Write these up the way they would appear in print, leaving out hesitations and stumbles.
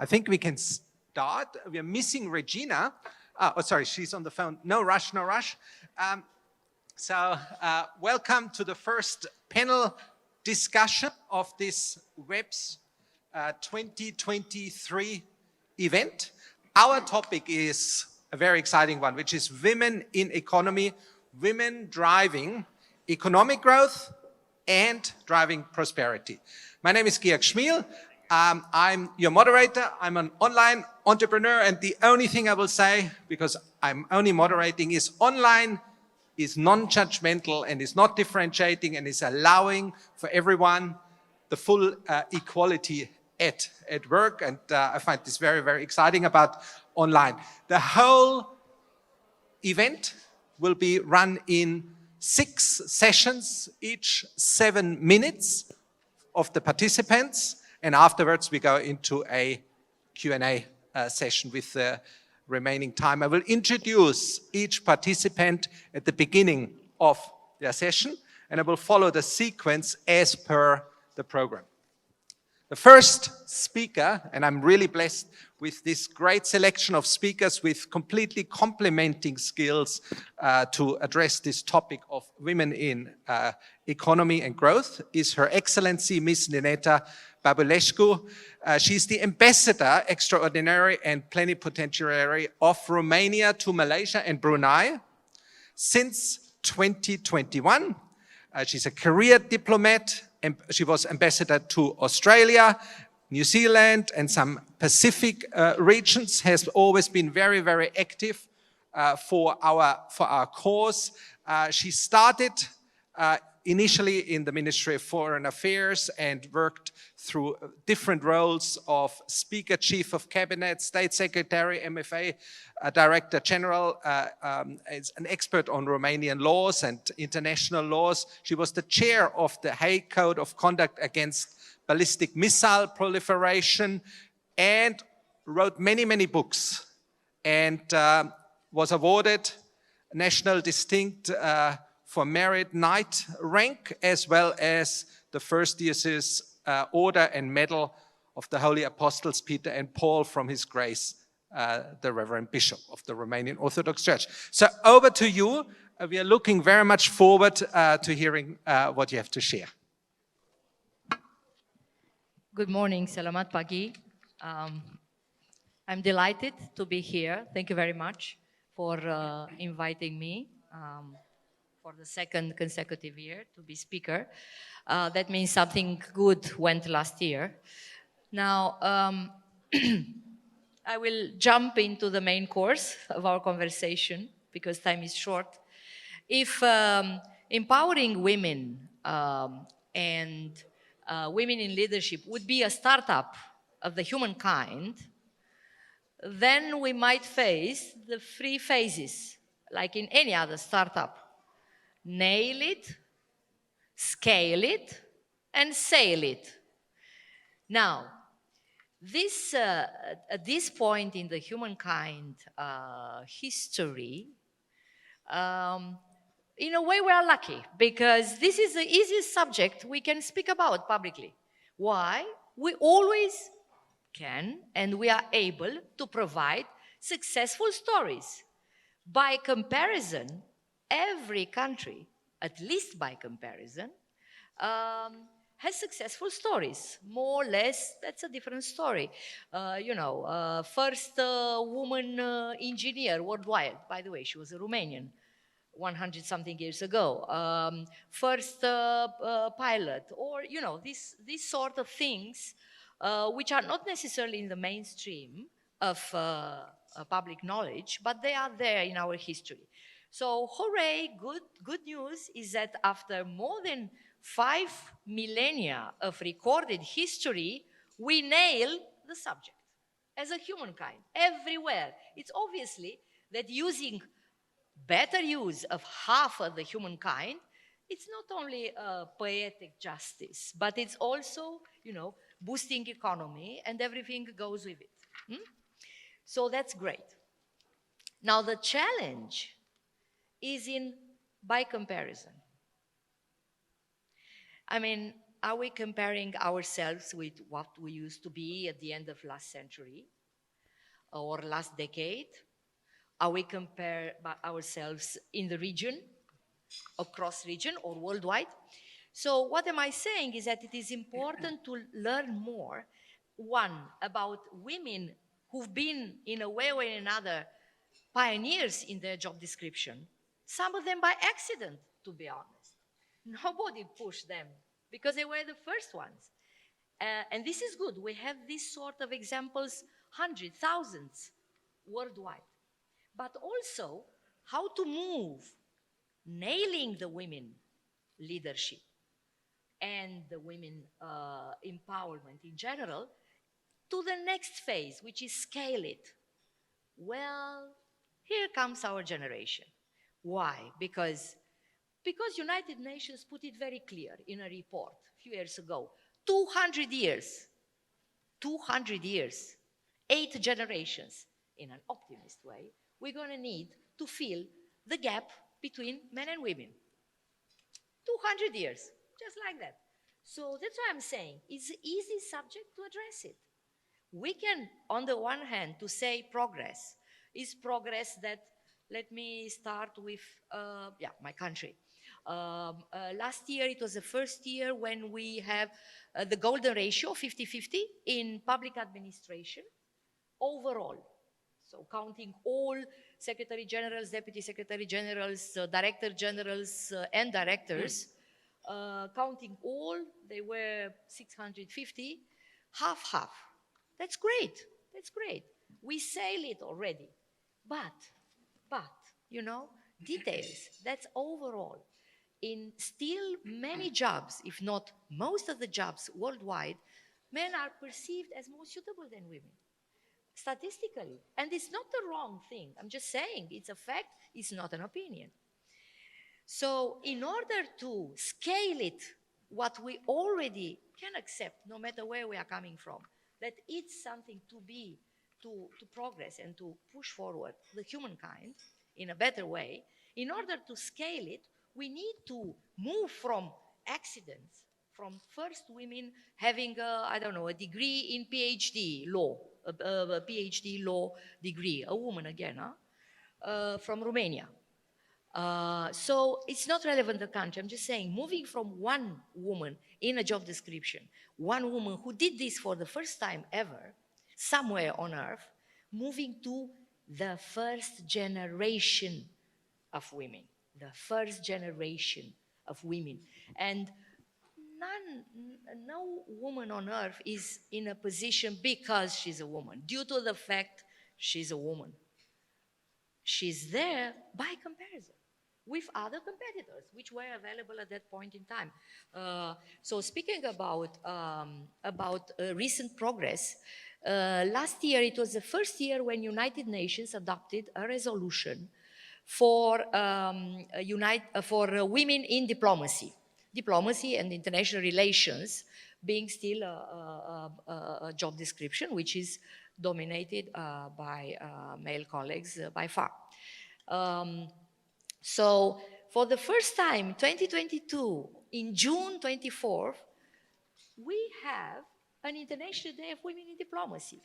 I think we can start. We are missing Regina. Oh, sorry, she's on the phone. No rush, no rush. Welcome to the first panel discussion of this WWEBS 2023 event. Our topic is a very exciting one, which is women in economy, women driving economic growth and driving prosperity. My name is Georg Schmiel. I'm your moderator. I'm an online entrepreneur, and the only thing I will say, because I'm only moderating, is online is non-judgmental and is not differentiating and is allowing for everyone the full equality at work. And I find this very, very exciting about online. The whole event will be run in 6 sessions, each 7 minutes of the participants. And afterwards, we go into a Q&A session with the remaining time. I will introduce each participant at the beginning of their session, and I will follow the sequence as per the program. The first speaker, and I'm really blessed with this great selection of speakers with completely complementing skills to address this topic of women in economy and growth, is Her Excellency Miss Nineta Bărbulescu. She's the Ambassador Extraordinary and Plenipotentiary of Romania to Malaysia and Brunei since 2021. She's a career diplomat, and she was ambassador to Australia, New Zealand, and some Pacific regions, has always been very, very active for our cause. She started initially in the Ministry of Foreign Affairs and worked through different roles of Speaker, Chief of Cabinet, State Secretary, MFA, Director General, is an expert on Romanian laws and international laws. She was the chair of the Hague Code of Conduct Against Ballistic Missile Proliferation and wrote many, many books, and was awarded National Distinct for Merit Knight rank, as well as the First Diocese Order and Medal of the Holy Apostles Peter and Paul from His Grace, the Reverend Bishop of the Romanian Orthodox Church. So over to you. We are looking very much forward to hearing what you have to share. Good morning, Selamat Pagi. I'm delighted to be here. Thank you very much for inviting me. For the second consecutive year to be speaker. That means something good went last year. Now, I will jump into the main course of our conversation because time is short. If empowering women and women in leadership would be a startup of the humankind, then we might face the 3 phases, like in any other startup. Nail it, scale it, and sail it. Now, at this point in the humankind history, in a way we are lucky, because this is the easiest subject we can speak about publicly. Why? We always can and we are able to provide successful stories. By comparison, every country, at least by comparison, has successful stories. More or less, that's a different story. First woman engineer worldwide. By the way, she was a Romanian 100-something years ago. First pilot, or, these sort of things, which are not necessarily in the mainstream of public knowledge, but they are there in our history. So, hooray, good news is that after more than 5 millennia of recorded history, we nail the subject as a humankind, everywhere. It's obviously that using better use of half of the humankind, it's not only poetic justice, but it's also, boosting economy, and everything goes with it. So that's great. Now, the challenge is by comparison. I mean, are we comparing ourselves with what we used to be at the end of last century or last decade? Are we compare ourselves in the region, across region or worldwide? So what am I saying is that it is important to learn more, one, about women who've been in a way or another pioneers in their job description, some of them by accident, to be honest. Nobody pushed them because they were the first ones. And this is good. We have these sort of examples, hundreds, thousands worldwide. But also how to move, nailing the women leadership and the women empowerment in general to the next phase, which is scale it. Well, here comes our generation. Why? Because United Nations put it very clear in a report a few years ago. 200 years, 8 generations, in an optimist way, we're going to need to fill the gap between men and women. 200 years, just like that. So that's why I'm saying it's an easy subject to address it. We can, on the one hand, to say progress is progress that, let me start with, my country. Last year, it was the first year when we have the golden ratio, 50-50, in public administration overall. So counting all secretary generals, deputy secretary generals, director generals, and directors, counting all, they were 650, half. That's great. That's great. We sail it already. But, you know, details, that's overall. In still many jobs, if not most of the jobs worldwide, men are perceived as more suitable than women, statistically. And it's not the wrong thing. I'm just saying it's a fact, it's not an opinion. So in order to scale it, what we already can accept, no matter where we are coming from, that it's something to progress and to push forward the humankind in a better way, in order to scale it, we need to move from accidents, from first women having a degree in PhD law, a PhD law degree, a woman again, from Romania. So it's not relevant to the country. I'm just saying, moving from one woman in a job description, one woman who did this for the first time ever, somewhere on earth, moving to the first generation of women, the first generation of women. And no woman on earth is in a position because she's a woman, due to the fact she's a woman. She's there by comparison with other competitors, which were available at that point in time. So speaking about recent progress, last year it was the first year when United Nations adopted a resolution for women in diplomacy and international relations, being still a job description which is dominated by male colleagues by far. So for the first time, 2022, in June 24th, we have an International Day of Women in Diplomacy.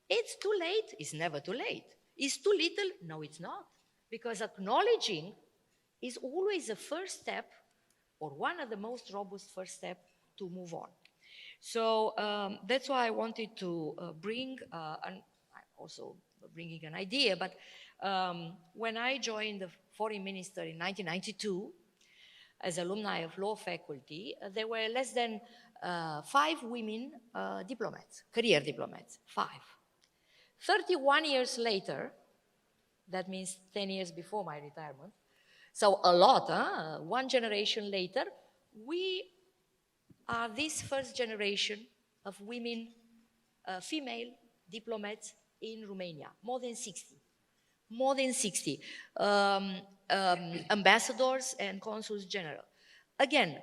It's too late? It's never too late. It's too little? No, it's not. Because acknowledging is always the first step, or one of the most robust first steps to move on. So that's why I wanted to bring, also bringing an idea, but when I joined the foreign minister in 1992, as alumni of law faculty, there were less than 5 women diplomats, career diplomats, 5. 31 years later, that means 10 years before my retirement, so a lot, one generation later, we are this first generation of women, female diplomats in Romania, more than 60. More than 60 ambassadors and consuls general. Again,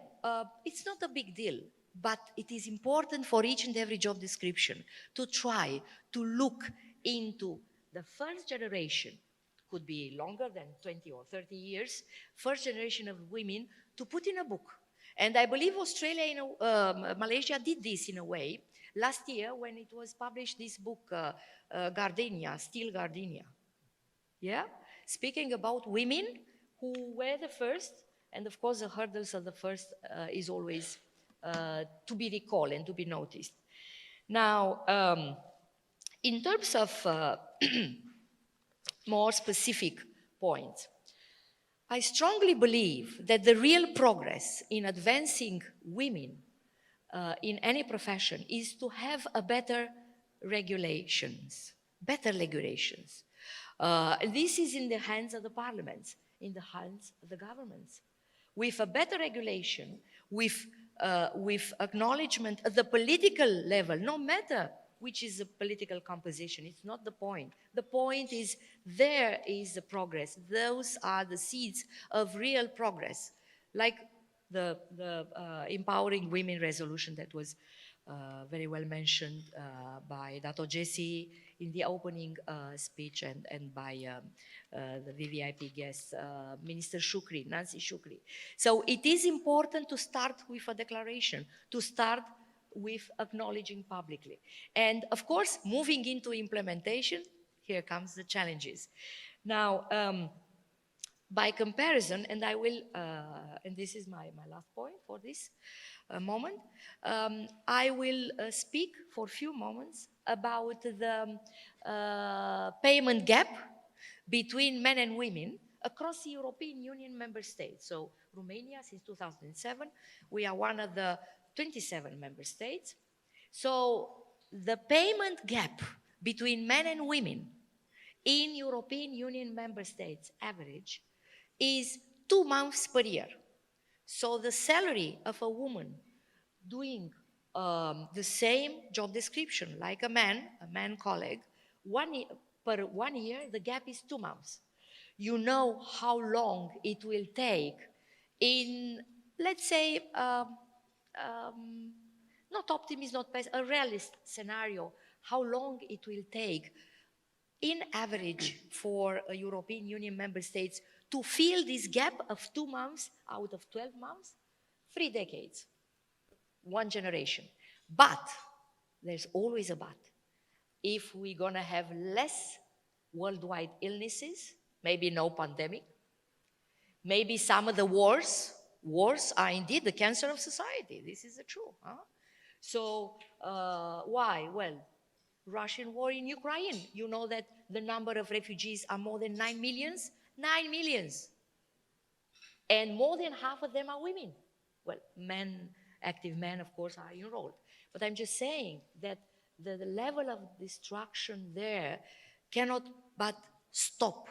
it's not a big deal, but it is important for each and every job description to try to look into the first generation, could be longer than 20 or 30 years, first generation of women, to put in a book. And I believe Malaysia did this in a way last year when it was published this book, Gardenia, Steel Gardenia. Yeah? Speaking about women who were the first, and of course the hurdles of the first is always to be recalled and to be noticed. Now, in terms of more specific points, I strongly believe that the real progress in advancing women in any profession is to have a better regulations. This is in the hands of the parliaments, in the hands of the governments. With a better regulation, with acknowledgement at the political level, no matter which is the political composition, it's not the point. The point is there is the progress. Those are the seeds of real progress, like the Empowering Women resolution that was very well mentioned by Dato Jessie in the opening speech and by the VVIP guest, Minister Shukri, Nancy Shukri. So it is important to start with a declaration, to start with acknowledging publicly. And of course, moving into implementation, here comes the challenges. Now, by comparison, and I will, and this is my last point for this moment, I will speak for a few moments about the payment gap between men and women across the European Union member states. So Romania, since 2007, we are one of the 27 member states. So the payment gap between men and women in European Union member states average is 2 months per year. So the salary of a woman doing the same job description like a man colleague, per 1 year, the gap is 2 months. You know how long it will take in, let's say, not optimist, not pessimist, a realist scenario, how long it will take in average for a European Union member states to fill this gap of 2 months out of 12 months? 3 decades, 1 generation. But there's always a but. If we're gonna have less worldwide illnesses, maybe no pandemic, maybe some of the wars are indeed the cancer of society. This is the truth. Huh? So why? Well, Russian war in Ukraine. You know that the number of refugees are more than 9 millions? 9 millions. And more than half of them are women. Well, men, active men, of course, are enrolled. But I'm just saying that the level of destruction there cannot but stop.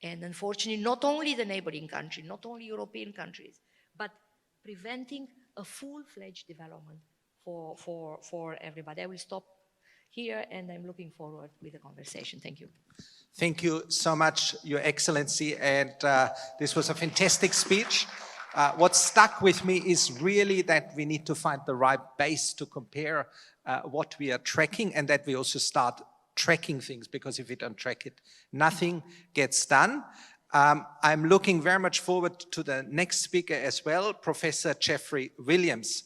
And unfortunately, not only the neighboring country, not only European countries, but preventing a full-fledged development for everybody. I will stop here, and I'm looking forward with the conversation. Thank you. Thank you so much, Your Excellency, and this was a fantastic speech. What stuck with me is really that we need to find the right base to compare what we are tracking, and that we also start tracking things, because if we don't track it, nothing gets done. I'm looking very much forward to the next speaker as well, Professor Geoffrey Williams.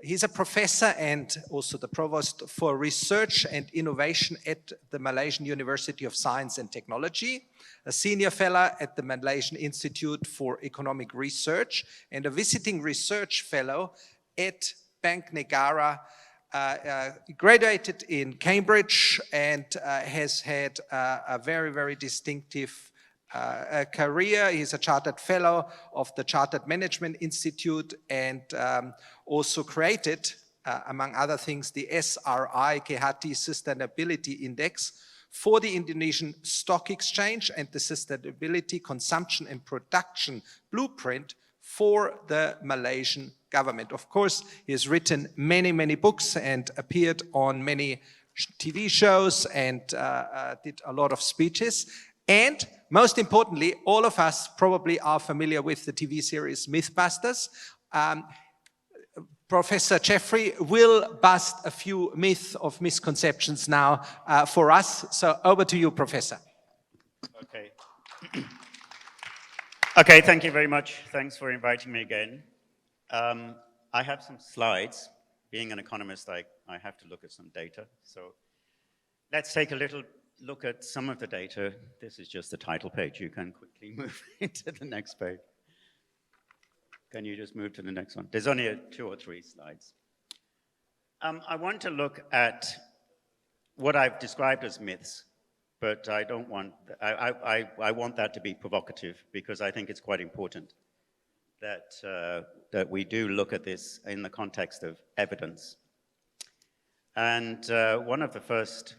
He's a professor and also the Provost for Research and Innovation at the Malaysian University of Science and Technology, a senior fellow at the Malaysian Institute for Economic Research, and a visiting research fellow at Bank Negara. Graduated in Cambridge and has had a very, very distinctive career. He's a chartered fellow of the Chartered Management Institute and also created, among other things, the SRI Kehati Sustainability Index for the Indonesian Stock Exchange and the Sustainability Consumption and Production Blueprint for the Malaysian government. Of course, he has written many, many books and appeared on many TV shows and did a lot of speeches. And most importantly, all of us probably are familiar with the TV series Mythbusters. Professor Geoffrey will bust a few myths of misconceptions now for us. So over to you, Professor. Okay. Okay, thank you very much. Thanks for inviting me again. I have some slides. Being an economist, I have to look at some data. So let's take a little look at some of the data. This is just the title page. You can quickly move into the next page. Can you just move to the next one? There's only 2 or 3 slides. I want to look at what I've described as myths, but I don't want, I want that to be provocative because I think it's quite important that we do look at this in the context of evidence. And one of the first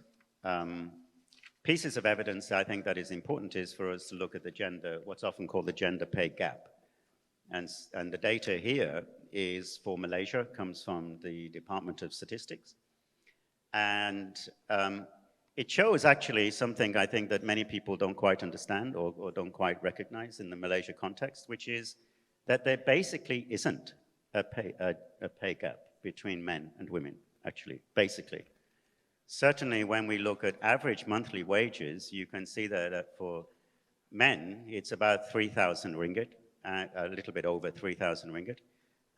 pieces of evidence I think that is important is for us to look at the gender, what's often called the gender pay gap. And the data here is for Malaysia, comes from the Department of Statistics. And it shows actually something I think that many people don't quite understand or don't quite recognize in the Malaysia context, which is that there basically isn't a pay gap between men and women, actually, basically. Certainly when we look at average monthly wages, you can see that for men, it's about 3,000 ringgit, a little bit over 3,000 ringgit.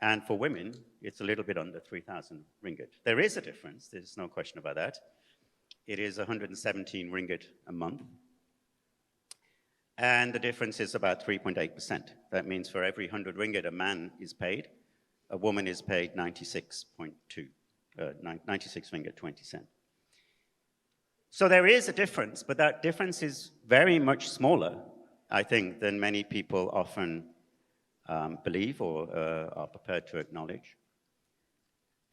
And for women, it's a little bit under 3,000 ringgit. There is a difference, there's no question about that. It is 117 ringgit a month. And the difference is about 3.8%. That means for every 100 ringgit a man is paid, a woman is paid 96 ringgit 20 cents. So there is a difference, but that difference is very much smaller, I think, than many people often believe or are prepared to acknowledge.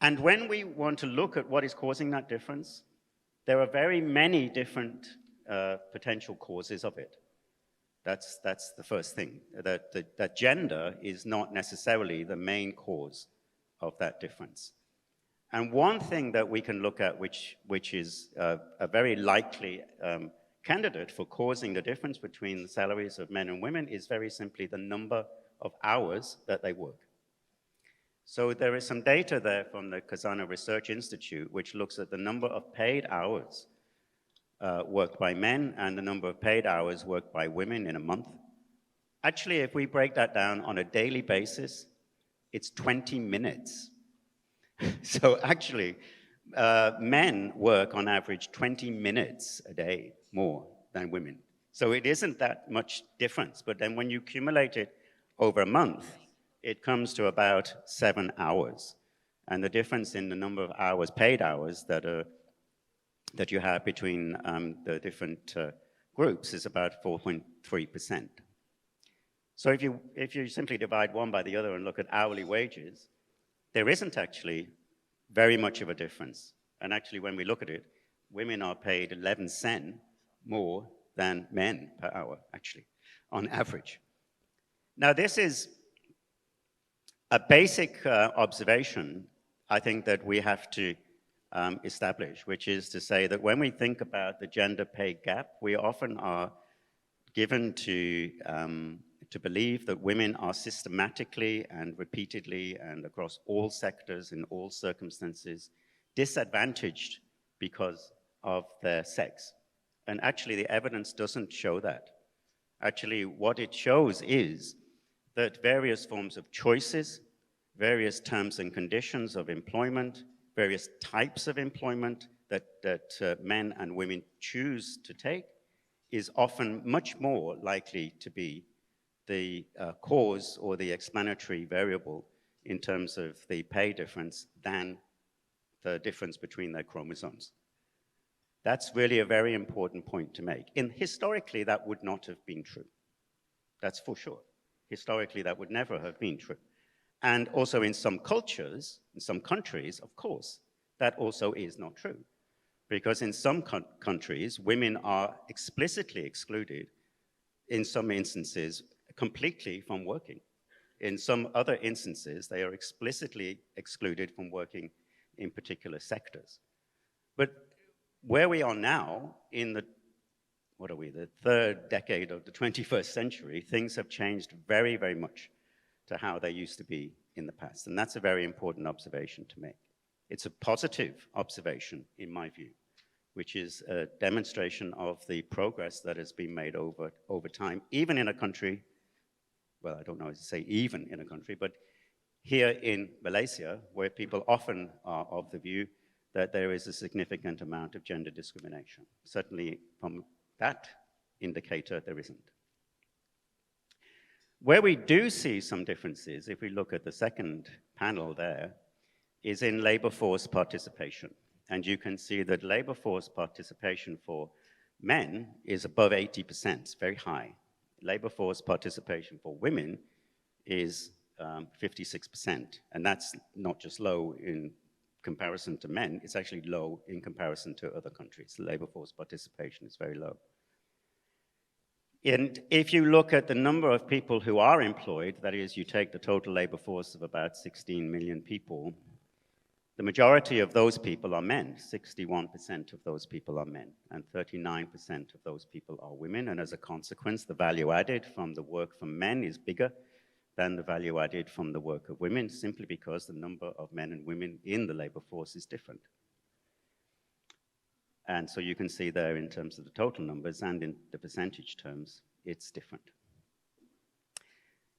And when we want to look at what is causing that difference, there are very many different potential causes of it. That's the first thing, that gender is not necessarily the main cause of that difference. And one thing that we can look at, which is a very likely candidate for causing the difference between the salaries of men and women, is very simply the number of hours that they work. So there is some data there from the Khazanah Research Institute, which looks at the number of paid hours worked by men and the number of paid hours worked by women in a month. Actually, if we break that down on a daily basis, it's 20 minutes. So actually, men work on average 20 minutes a day more than women. So it isn't that much difference, but then when you accumulate it over a month, it comes to about 7 hours. And the difference in the number of hours, paid hours, that you have between the different groups is about 4.3%. So if you simply divide one by the other and look at hourly wages, there isn't actually very much of a difference. And actually, when we look at it, women are paid 11 cents more than men per hour, actually, on average. Now, this is a basic observation, I think, that we have to establish, which is to say that when we think about the gender pay gap, we often are given to believe that women are systematically and repeatedly and across all sectors in all circumstances disadvantaged because of their sex. And actually the evidence doesn't show that. Actually what it shows is that various forms of choices, various terms and conditions of employment, various types of employment that men and women choose to take is often much more likely to be the cause or the explanatory variable in terms of the pay difference than the difference between their chromosomes. That's really a very important point to make. Historically, that would not have been true. That's for sure. Historically, that would never have been true. And also in some cultures, in some countries, of course, that also is not true. Because in some countries, women are explicitly excluded, in some instances, completely from working. In some other instances, they are explicitly excluded from working in particular sectors. But where we are now, in the, the third decade of the 21st century, things have changed very, very much to how they used to be in the past. And that's a very important observation to make. It's a positive observation, in my view, which is a demonstration of the progress that has been made over time, even in a country, well, I don't know how to say even in a country, but here in Malaysia, where people often are of the view that there is a significant amount of gender discrimination. Certainly from that indicator, there isn't. Where we do see some differences, if we look at the second panel there, is in labor force participation. And you can see that labor force participation for men is above 80%, it's very high. Labor force participation for women is 56%, and that's not just low in comparison to men, it's actually low in comparison to other countries. Labor force participation is very low. And if you look at the number of people who are employed, that is, you take the total labor force of about 16 million people, the majority of those people are men. 61% of those people are men, and 39% of those people are women. And as a consequence, the value added from the work from men is bigger than the value added from the work of women, simply because the number of men and women in the labor force is different. And so you can see there in terms of the total numbers and in the percentage terms, it's different.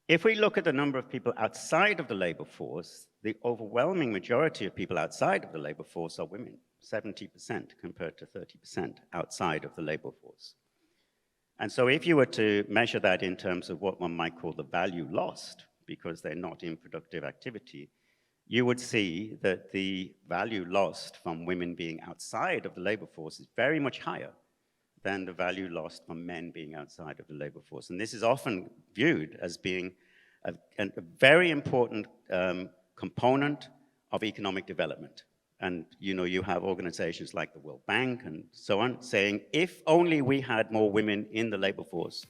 If we look at the number of people outside of the labor force, the overwhelming majority of people outside of the labor force are women, 70% compared to 30% outside of the labor force. And so if you were to measure that in terms of what one might call the value lost, because they're not in productive activity, you would see that the value lost from women being outside of the labor force is very much higher than the value lost from men being outside of the labor force. And this is often viewed as being a very important component of economic development. And you have organizations like the World Bank and so on saying, if only we had more women in the labor force,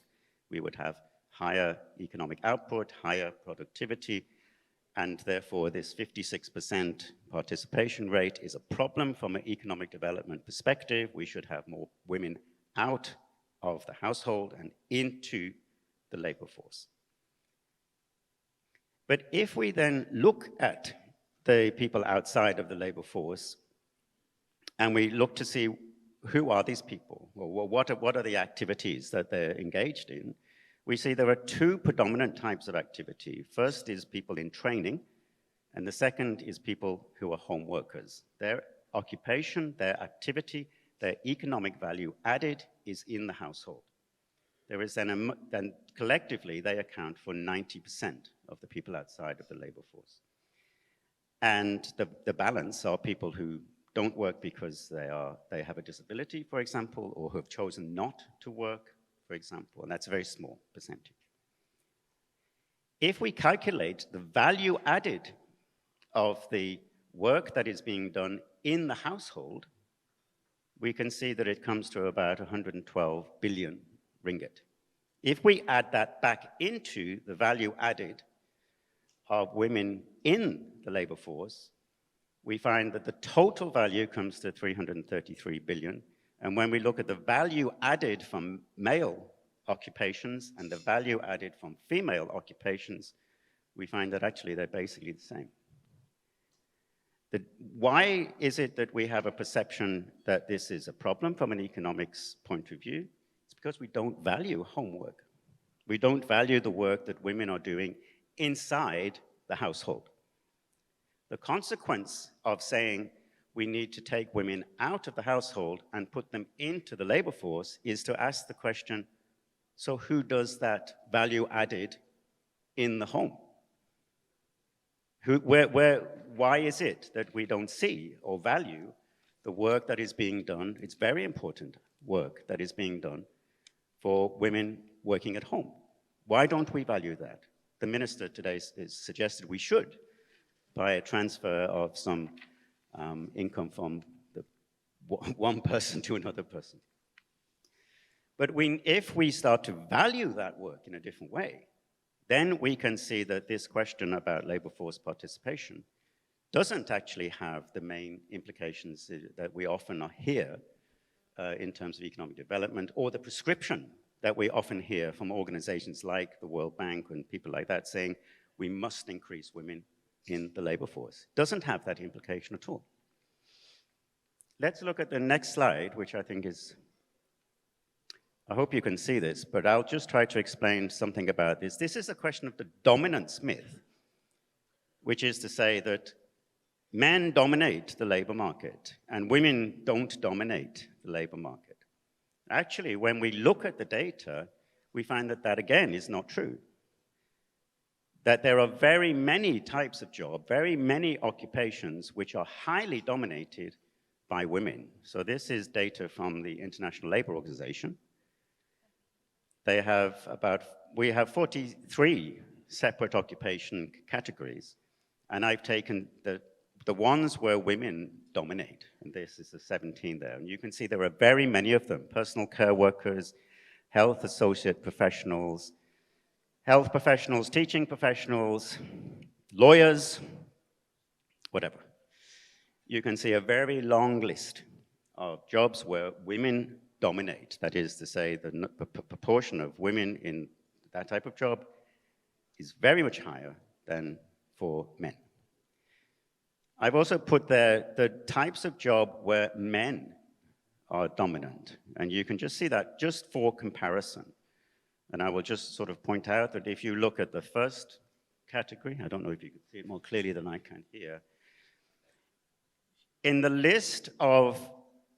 we would have higher economic output, higher productivity, and therefore this 56% participation rate is a problem from an economic development perspective. We should have more women out of the household and into the labor force. But if we then look at the people outside of the labor force, and we look to see who are these people, or what are the activities that they're engaged in, we see there are two predominant types of activity. First is people in training, and the second is people who are home workers. Their occupation, their activity, their economic value added is in the household. There is then collectively, they account for 90% of the people outside of the labor force. And the balance are people who don't work because they have a disability, for example, or who have chosen not to work, for example, and that's a very small percentage. If we calculate the value added of the work that is being done in the household, we can see that it comes to about 112 billion ringgit. If we add that back into the value added of women in the labor force, we find that the total value comes to 333 billion. And when we look at the value added from male occupations and the value added from female occupations, we find that actually they're basically the same. Why is it that we have a perception that this is a problem from an economics point of view? It's because we don't value homework. We don't value the work that women are doing inside the household. The consequence of saying we need to take women out of the household and put them into the labor force is to ask the question, so who does that value added in the home? Why is it that we don't see or value the work that is being done? It's very important work that is being done for women working at home. Why don't we value that? The minister today has suggested we should, by a transfer of some income from one person to another person. But if we start to value that work in a different way, then we can see that this question about labor force participation doesn't actually have the main implications that we often hear in terms of economic development, or the prescription that we often hear from organizations like the World Bank and people like that saying we must increase women in the labor force. Doesn't have that implication at all. Let's look at the next slide, which I think is, I hope you can see this, but I'll just try to explain something about this. This is a question of the dominance myth. which is to say that men dominate the labor market and women don't dominate the labor market. Actually, when we look at the data, we find that that again is not true. That there are very many types of job, very many occupations which are highly dominated by women. So this is data from the International Labour Organization. We have 43 separate occupation categories, and I've taken the ones where women dominate, and this is the 17 there. And you can see there are very many of them: personal care workers, health associate professionals, health professionals, teaching professionals, lawyers, whatever. You can see a very long list of jobs where women dominate. That is to say, the proportion of women in that type of job is very much higher than for men. I've also put there the types of job where men are dominant. And you can just see that just for comparison. And I will just sort of point out that if you look at the first category, I don't know if you can see it more clearly than I can here, in the list of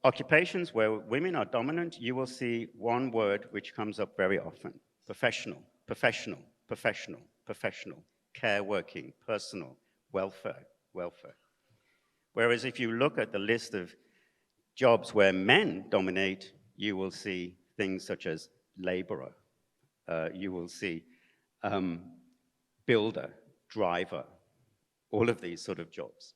occupations where women are dominant, you will see one word which comes up very often: professional, professional, professional, professional, care working, personal, welfare, welfare. Whereas if you look at the list of jobs where men dominate, you will see things such as laborer, you will see builder, driver, all of these sort of jobs.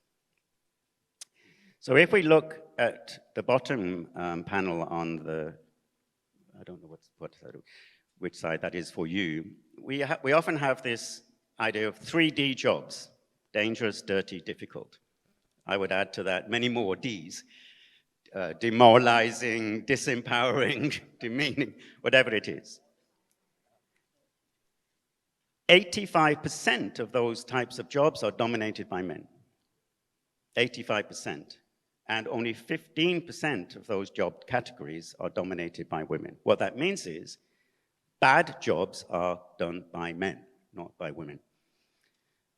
So if we look at the bottom panel on the, I don't know which side that is for you, we often have this idea of 3D jobs: dangerous, dirty, difficult. I would add to that many more Ds: demoralizing, disempowering, demeaning, whatever it is. 85% of those types of jobs are dominated by men. 85%. And only 15% of those job categories are dominated by women. What that means is bad jobs are done by men, not by women.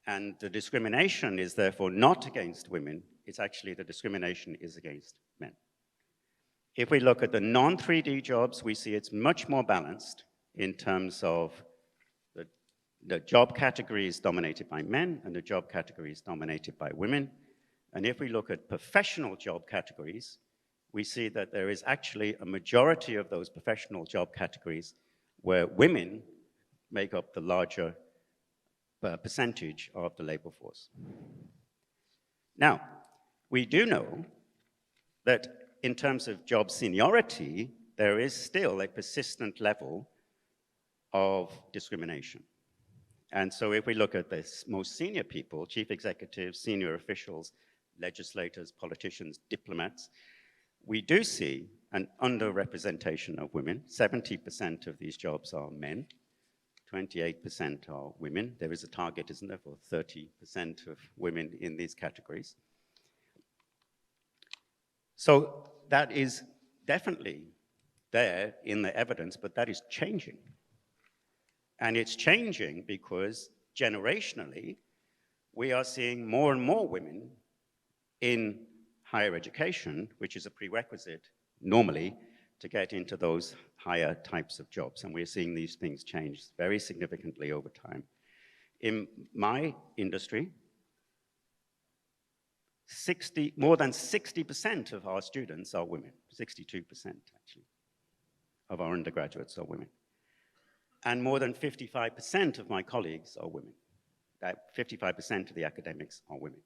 And the discrimination is therefore not against women, it's actually the discrimination is against men. If we look at the non-3D jobs, we see it's much more balanced in terms of the job categories dominated by men and the job categories dominated by women. And if we look at professional job categories, we see that there is actually a majority of those professional job categories where women make up the larger percentage of the labor force. Now, we do know that in terms of job seniority, there is still a persistent level of discrimination. And so if we look at the most senior people, chief executives, senior officials, legislators, politicians, diplomats, we do see an underrepresentation of women. 70% of these jobs are men, 28% are women. There is a target, isn't there, for 30% of women in these categories. So that is definitely there in the evidence, but that is changing. And it's changing because generationally, we are seeing more and more women in higher education, which is a prerequisite normally to get into those higher types of jobs. And we're seeing these things change very significantly over time. In my industry, more than 60% of our students are women, 62% actually, of our undergraduates are women. And more than 55% of my colleagues are women. That 55% of the academics are women.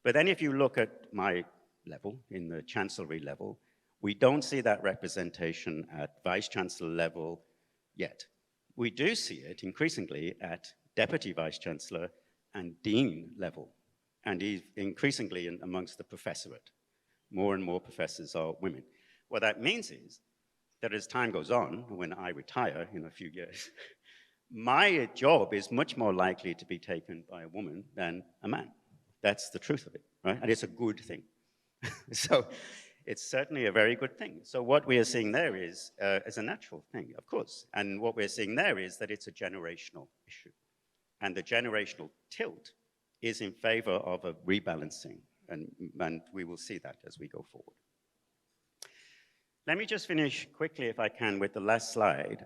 But then if you look at my level, in the chancellery level, we don't see that representation at vice chancellor level yet. We do see it increasingly at deputy vice chancellor and dean level, and increasingly amongst the professorate. More and more professors are women. What that means is that as time goes on, when I retire in a few years, my job is much more likely to be taken by a woman than a man. That's the truth of it, right? And it's a good thing. So it's certainly a very good thing. So what we are seeing there is a natural thing, of course. And what we're seeing there is that it's a generational issue. And the generational tilt is in favor of a rebalancing, and we will see that as we go forward. Let me just finish quickly, if I can, with the last slide,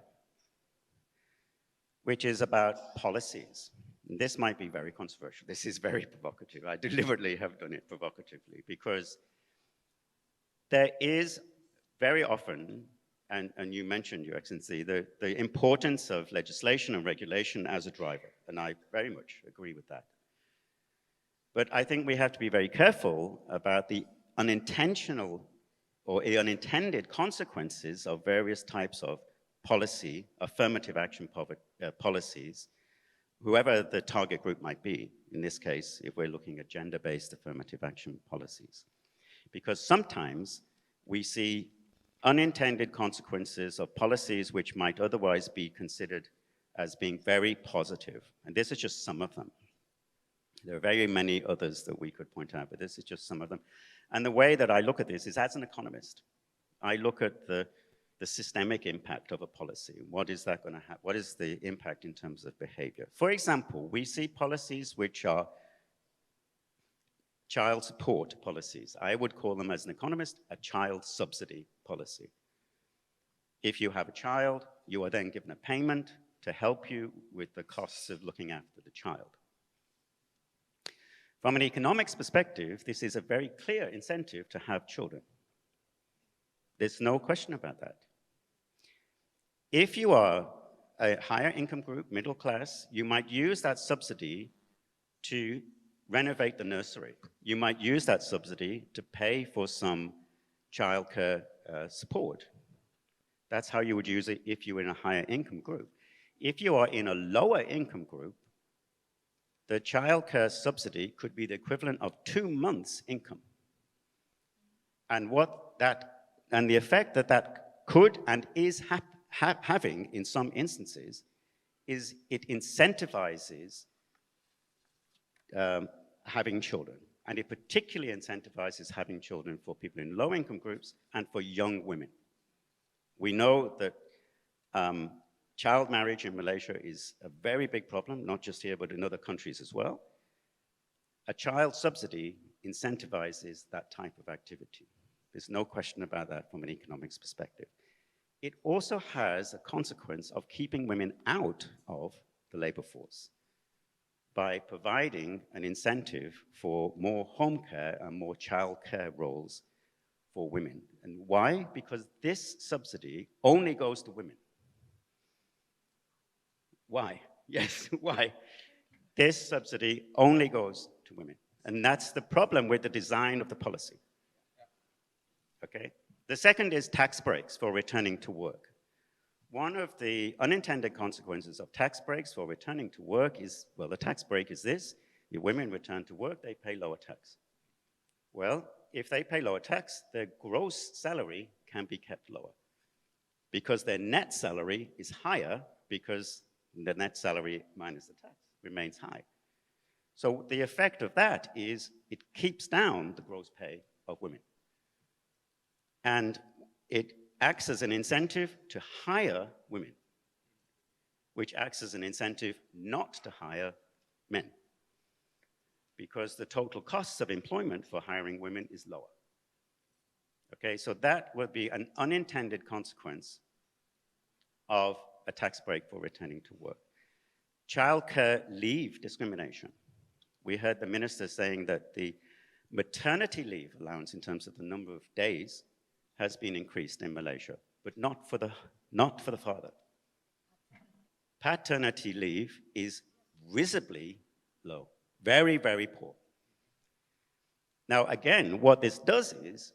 which is about policies. And this might be very controversial. This is very provocative. I deliberately have done it provocatively because there is very often, and you mentioned, Your Excellency, the importance of legislation and regulation as a driver, and I very much agree with that. But I think we have to be very careful about the unintentional or unintended consequences of various types of policy, affirmative action policies, whoever the target group might be, in this case, if we're looking at gender-based affirmative action policies. Because sometimes we see unintended consequences of policies which might otherwise be considered as being very positive. And this is just some of them. There are very many others that we could point out, but this is just some of them. And the way that I look at this is as an economist. I look at the systemic impact of a policy. What is that going to have? What is the impact in terms of behavior? For example, we see policies which are child support policies. I would call them, as an economist, a child subsidy policy. If you have a child, you are then given a payment to help you with the costs of looking after the child. From an economics perspective, this is a very clear incentive to have children. There's no question about that. If you are a higher income group, middle class, you might use that subsidy to renovate the nursery. You might use that subsidy to pay for some childcare support. That's how you would use it if you were in a higher income group. If you are in a lower income group, the childcare subsidy could be the equivalent of 2 months' income. And the effect that could and is having in some instances is it incentivizes having children. And it particularly incentivizes having children for people in low income groups and for young women. We know that child marriage in Malaysia is a very big problem, not just here, but in other countries as well. A child subsidy incentivizes that type of activity. There's no question about that from an economics perspective. It also has a consequence of keeping women out of the labor force by providing an incentive for more home care and more child care roles for women. And why? Because this subsidy only goes to women. Why? Yes, why? This subsidy only goes to women. And that's the problem with the design of the policy. Okay? The second is tax breaks for returning to work. One of the unintended consequences of tax breaks for returning to work is, well, the tax break is this: if women return to work, they pay lower tax. Well, if they pay lower tax, their gross salary can be kept lower because their net salary is higher because the net salary minus the tax remains high. So the effect of that is it keeps down the gross pay of women. And it acts as an incentive to hire women, which acts as an incentive not to hire men, because the total costs of employment for hiring women is lower. Okay, so that would be an unintended consequence of a tax break for returning to work. Childcare leave discrimination. We heard the minister saying that the maternity leave allowance in terms of the number of days has been increased in Malaysia, but not for the father. Paternity leave is visibly low, very, very poor. Now, again, what this does is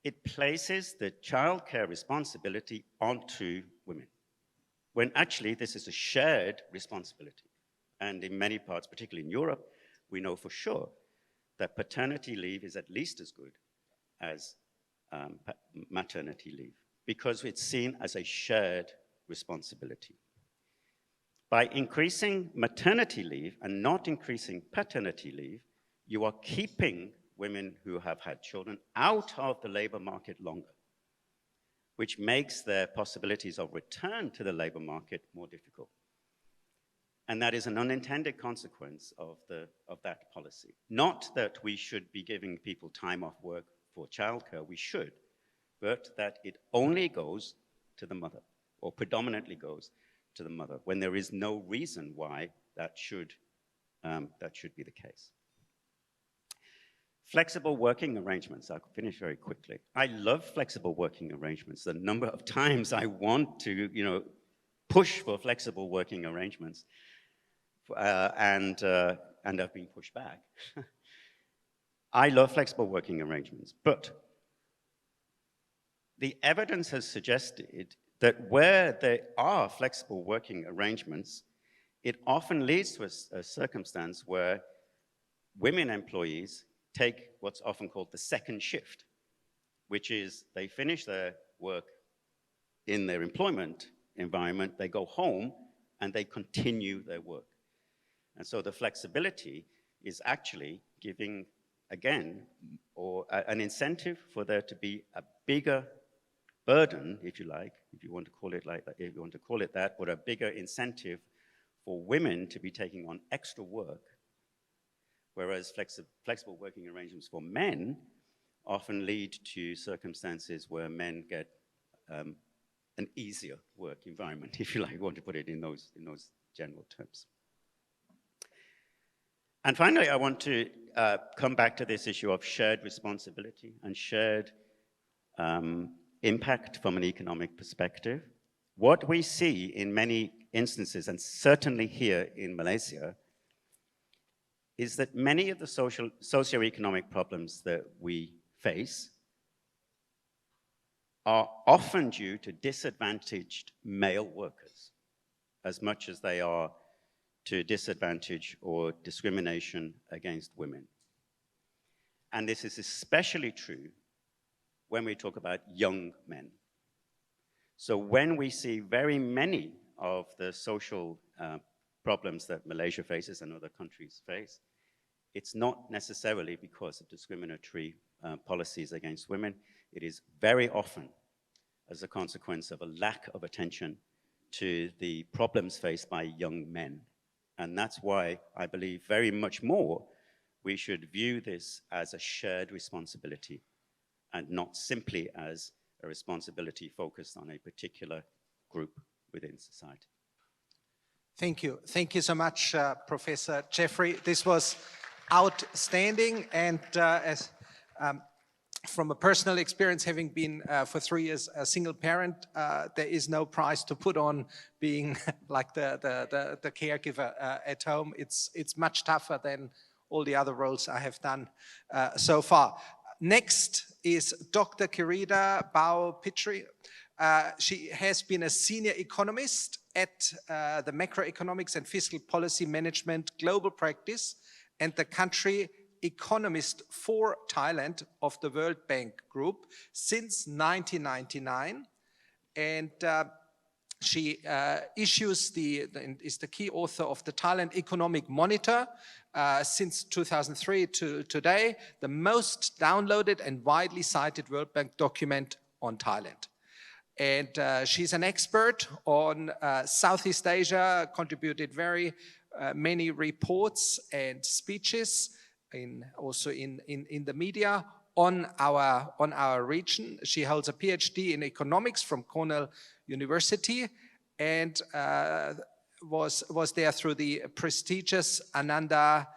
it places the childcare responsibility onto women, when actually this is a shared responsibility. And in many parts, particularly in Europe, we know for sure that paternity leave is at least as good as maternity leave, because it's seen as a shared responsibility. By increasing maternity leave and not increasing paternity leave, you are keeping women who have had children out of the labor market longer, which makes their possibilities of return to the labor market more difficult. And that is an unintended consequence of that policy. Not that we should be giving people time off work for childcare, we should, but that it only goes to the mother, or predominantly goes to the mother, when there is no reason why that should be the case. Flexible working arrangements, I'll finish very quickly. I love flexible working arrangements. The number of times I want to, push for flexible working arrangements, and I've been pushed back. I love flexible working arrangements, but the evidence has suggested that where there are flexible working arrangements, it often leads to a circumstance where women employees take what's often called the second shift, which is they finish their work in their employment environment, they go home, and they continue their work. And so the flexibility is actually giving, again, or an incentive for there to be a bigger burden, if you like, if you want to call it like that, if you want to call it that, but a bigger incentive for women to be taking on extra work, whereas flexible working arrangements for men often lead to circumstances where men get an easier work environment, if you like, want to put it in those general terms. And finally, I want to come back to this issue of shared responsibility and shared impact from an economic perspective. What we see in many instances, and certainly here in Malaysia, is that many of the socioeconomic problems that we face are often due to disadvantaged male workers, as much as they are to disadvantage or discrimination against women. And this is especially true when we talk about young men. So when we see very many of the social problems that Malaysia faces and other countries face, it's not necessarily because of discriminatory policies against women. It is very often as a consequence of a lack of attention to the problems faced by young men. And that's why I believe very much more we should view this as a shared responsibility and not simply as a responsibility focused on a particular group within society. Thank you. Thank you so much, Professor Geoffrey. This was outstanding, and from a personal experience, having been for 3 years a single parent, there is no price to put on being like the caregiver at home. It's much tougher than all the other roles I have done so far. Next is Dr. Kirida Bao-Pitri. She has been a senior economist at the Macroeconomics and Fiscal Policy Management Global Practice and the country economist for Thailand of the World Bank Group since 1999. And she is the key author of the Thailand Economic Monitor since 2003 to today, the most downloaded and widely cited World Bank document on Thailand. And she's an expert on Southeast Asia, contributed very many reports and speeches, also in the media on our region. She holds a PhD in economics from Cornell University and was there through the prestigious Ananda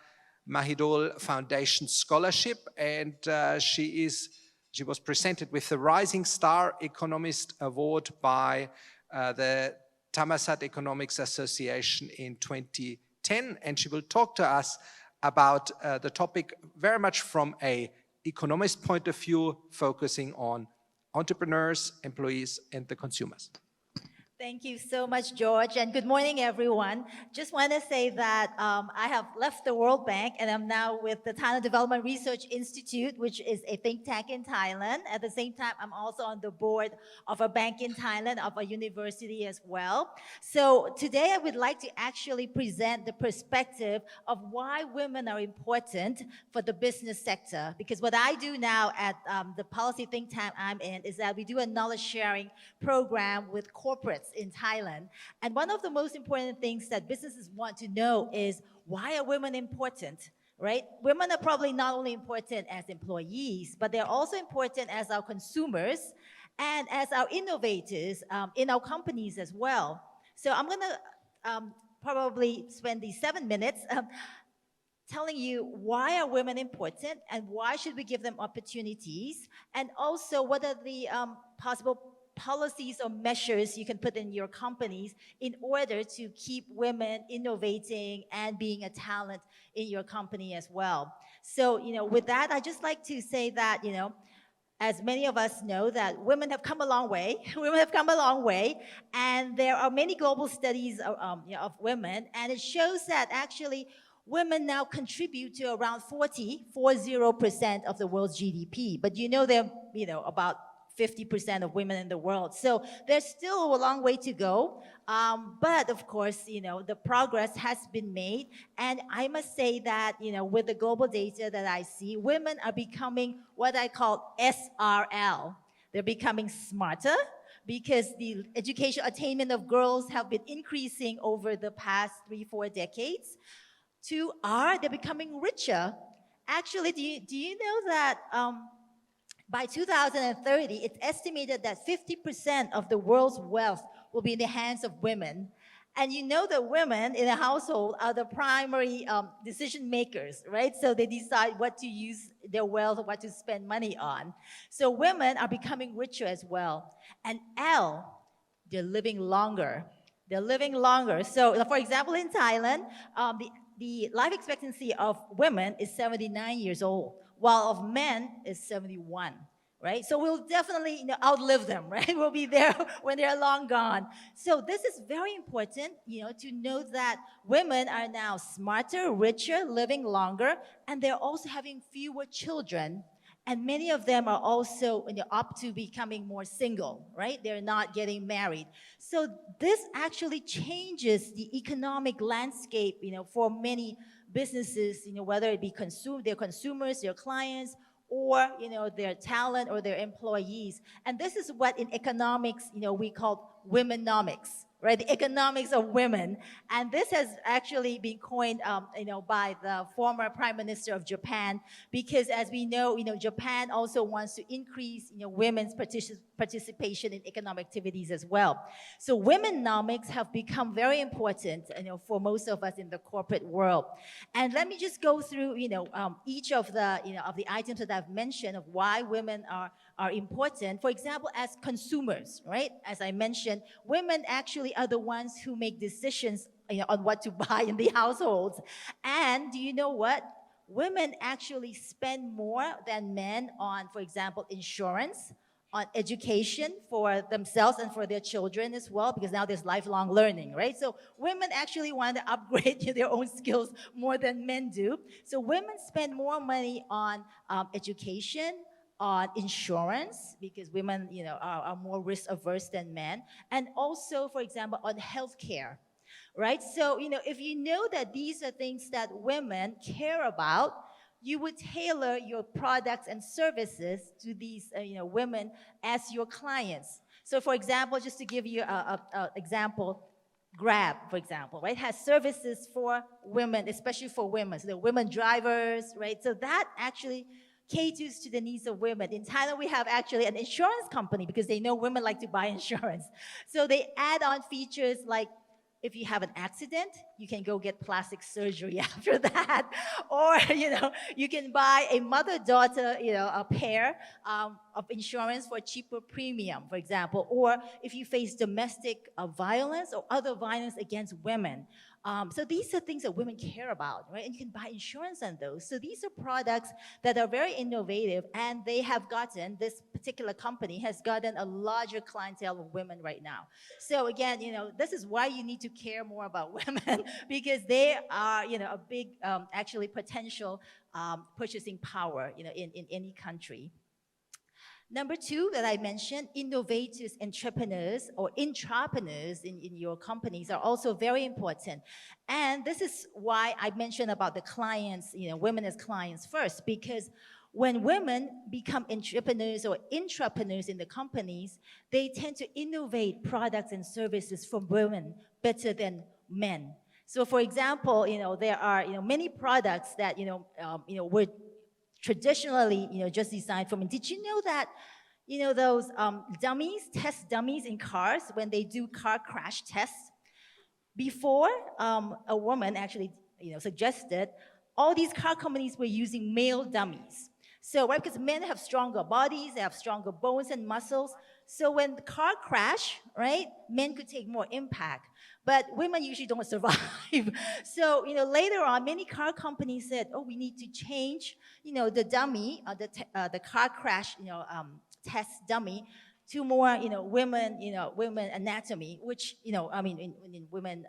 Mahidol Foundation Scholarship, and she was presented with the Rising Star Economist Award by the Thammasat Economics Association in 2010, and she will talk to us about the topic very much from an economist point of view, focusing on entrepreneurs, employees, and the consumers. Thank you so much, George, and good morning, everyone. Just want to say that I have left the World Bank and I'm now with the Thailand Development Research Institute, which is a think tank in Thailand. At the same time, I'm also on the board of a bank in Thailand, of a university as well. So today I would like to actually present the perspective of why women are important for the business sector. Because what I do now at the policy think tank I'm in is that we do a knowledge sharing program with corporates corporates in Thailand. And one of the most important things that businesses want to know is, why are women important? Right? Women are probably not only important as employees, but they're also important as our consumers and as our innovators in our companies as well. So I'm going to probably spend these 7 minutes telling you, why are women important and why should we give them opportunities, and also what are the possible policies or measures you can put in your companies in order to keep women innovating and being a talent in your company as well. So, with that, I just like to say that, as many of us know, that women have come a long way. Women have come a long way, and there are many global studies of women, and it shows that actually women now contribute to around 40% of the world's GDP. But there are, about 50% of women in the world. So there's still a long way to go. But of course, the progress has been made. And I must say that, with the global data that I see, women are becoming what I call SRL. They're becoming smarter because the education attainment of girls have been increasing over the past 3-4 decades. To R, they're becoming richer. Actually, do you know that by 2030, it's estimated that 50% of the world's wealth will be in the hands of women. And you know that women in a household are the primary decision makers, right? So they decide what to use their wealth, what to spend money on. So women are becoming richer as well. And L, they're living longer. They're living longer. So for example, in Thailand, the life expectancy of women is 79 years old, while of men is 71, right? So we'll definitely outlive them, right? We'll be there when they're long gone. So this is very important, to know that women are now smarter, richer, living longer, and they're also having fewer children. And many of them are also up to becoming more single, right? They're not getting married. So this actually changes the economic landscape, for many businesses, whether it be their consumers, their clients, or their talent or their employees. And this is what in economics, we call womenomics. Right, the economics of women, and this has actually been coined, by the former Prime Minister of Japan, because as we know, Japan also wants to increase, women's participation in economic activities as well. So womenomics have become very important, for most of us in the corporate world. And let me just go through, each of the, of the items that I've mentioned of why women are important. For example, as consumers, right? As I mentioned, women actually are the ones who make decisions on what to buy in the households. And do you know what? Women actually spend more than men on, for example, insurance, on education for themselves and for their children as well, because now there's lifelong learning, right? So women actually want to upgrade their own skills more than men do. So women spend more money on education, on insurance, because women, are more risk averse than men, and also, for example, on healthcare, right? So, if you know that these are things that women care about, you would tailor your products and services to these, women as your clients. So, for example, just to give you an example, Grab, for example, right, has services for women, especially for women. So the women drivers, right? So that actually caters to the needs of women. In Thailand, we have actually an insurance company because they know women like to buy insurance. So they add on features like, if you have an accident, you can go get plastic surgery after that. Or, you can buy a mother-daughter, a pair of insurance for a cheaper premium, for example. Or if you face domestic violence or other violence against women. So these are things that women care about, right? And you can buy insurance on those. So these are products that are very innovative, and this particular company has gotten a larger clientele of women right now. So again, this is why you need to care more about women, because they are, a big, actually potential purchasing power, in any country. Number two that I mentioned, innovators, entrepreneurs, or intrapreneurs in your companies are also very important. And this is why I mentioned about the clients, women as clients first, because when women become entrepreneurs or intrapreneurs in the companies, they tend to innovate products and services from women better than men. So for example, there are, many products that, were traditionally, just designed for men. Did you know that, those dummies, test dummies in cars when they do car crash tests? Before, a woman actually, suggested, all these car companies were using male dummies. So, right, because men have stronger bodies, they have stronger bones and muscles. So when the car crash, right, men could take more impact. But women usually don't survive. So, later on, many car companies said, oh, we need to change, the dummy, the car crash, test dummy to more, women anatomy, which, in women,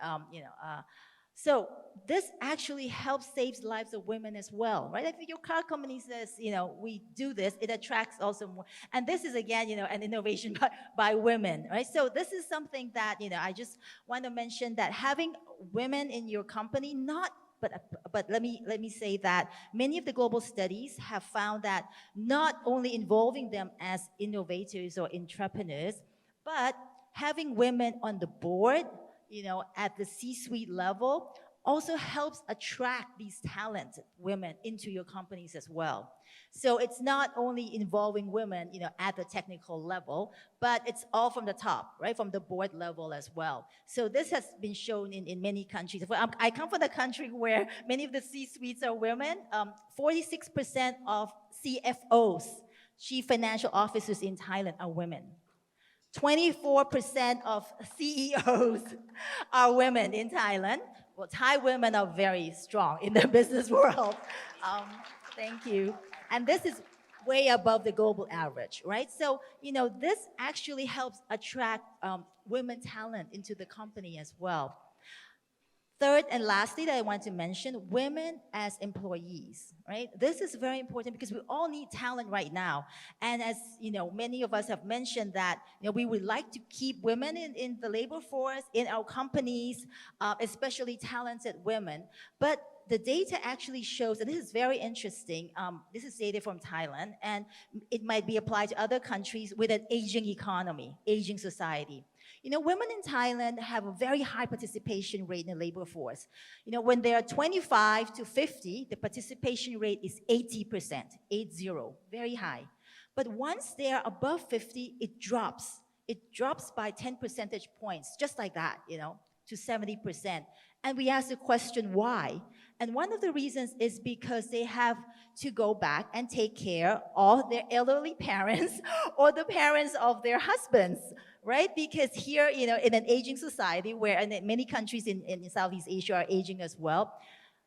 so this actually helps save lives of women as well, right? If your car company says, we do this, it attracts also more. And this is, again, an innovation by women, right? So this is something that, I just want to mention that having women in your company, but let me say that many of the global studies have found that not only involving them as innovators or entrepreneurs, but having women on the board, at the C-suite level, also helps attract these talented women into your companies as well. So it's not only involving women, at the technical level, but it's all from the top, right, from the board level as well. So this has been shown in many countries. I come from a country where many of the C-suites are women. 46% of CFOs, chief financial officers in Thailand, are women. 24% of CEOs are women in Thailand. Well, Thai women are very strong in the business world. Thank you. And this is way above the global average, right? So, this actually helps attract women talent into the company as well. Third and lastly that I want to mention, women as employees, right? This is very important because we all need talent right now. And as many of us have mentioned that we would like to keep women in the labor force, in our companies, especially talented women. But the data actually shows, and this is very interesting, this is data from Thailand, and it might be applied to other countries with an aging economy, aging society. Women in Thailand have a very high participation rate in the labor force. When they are 25 to 50, the participation rate is 80%, 80, very high. But once they are above 50, it drops. It drops by 10 percentage points, just like that, to 70%. And we ask the question, why? And one of the reasons is because they have to go back and take care of their elderly parents or the parents of their husbands, right? Because here, in an aging society where and many countries in Southeast Asia are aging as well,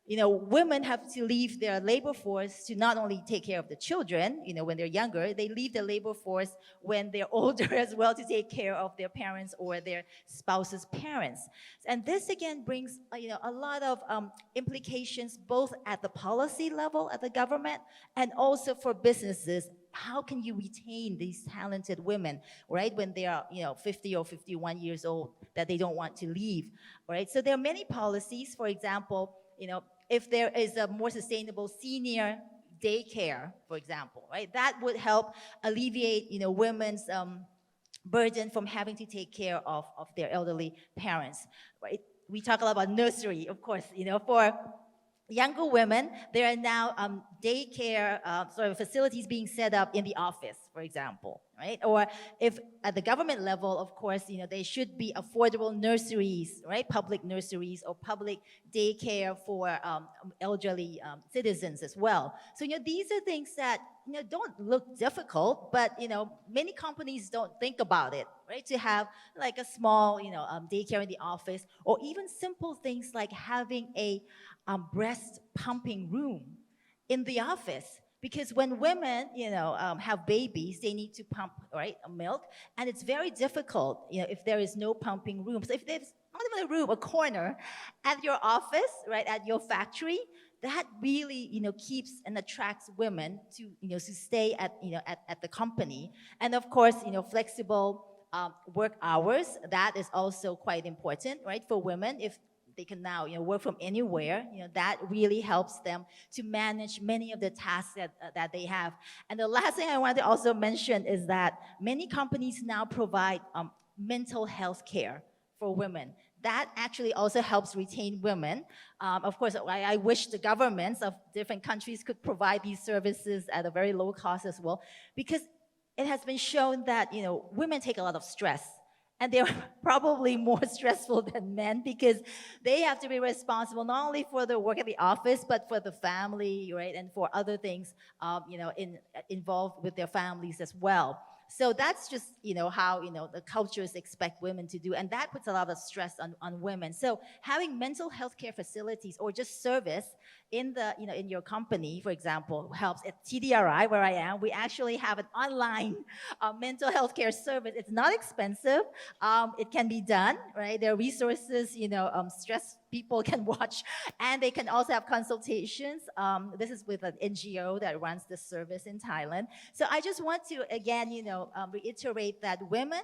women have to leave their labor force to not only take care of the children, when they're younger, they leave the labor force when they're older as well to take care of their parents or their spouse's parents. And this again brings, a lot of implications both at the policy level, at the government, and also for businesses. How can you retain these talented women, right, when they are, 50 or 51 years old, that they don't want to leave, right? So there are many policies, for example, if there is a more sustainable senior daycare, for example, right, that would help alleviate, women's burden from having to take care of their elderly parents, right? We talk a lot about nursery, of course, for younger women, there are now daycare facilities being set up in the office, for example, right? Or if at the government level, of course, there should be affordable nurseries, right? Public nurseries or public daycare for elderly citizens as well. So, these are things that, don't look difficult, but, many companies don't think about it, right? To have like a small, daycare in the office, or even simple things like having a breast pumping room in the office. Because when women, have babies, they need to pump, right, milk, and it's very difficult, if there is no pumping room. So if there's not even a room, a corner at your office, right, at your factory, that really, keeps and attracts women to, to stay at, at the company. And of course, flexible work hours, that is also quite important, right, for women. If they can now, work from anywhere, that really helps them to manage many of the tasks that they have. And the last thing I want to also mention is that many companies now provide mental health care for women. That actually also helps retain women. Of course, I wish the governments of different countries could provide these services at a very low cost as well, because it has been shown that, women take a lot of stress. And they're probably more stressful than men because they have to be responsible not only for the work at the office, but for the family, right? And for other things, involved with their families as well. So that's just, how, the cultures expect women to do. And that puts a lot of stress on women. So having mental health care facilities or just service in the, in your company, for example, helps. At TDRI, where I am, we actually have an online mental health care service. It's not expensive. It can be done, right? There are resources, stress people can watch, and they can also have consultations. This is with an NGO that runs this service in Thailand. So I just want to, again, reiterate that women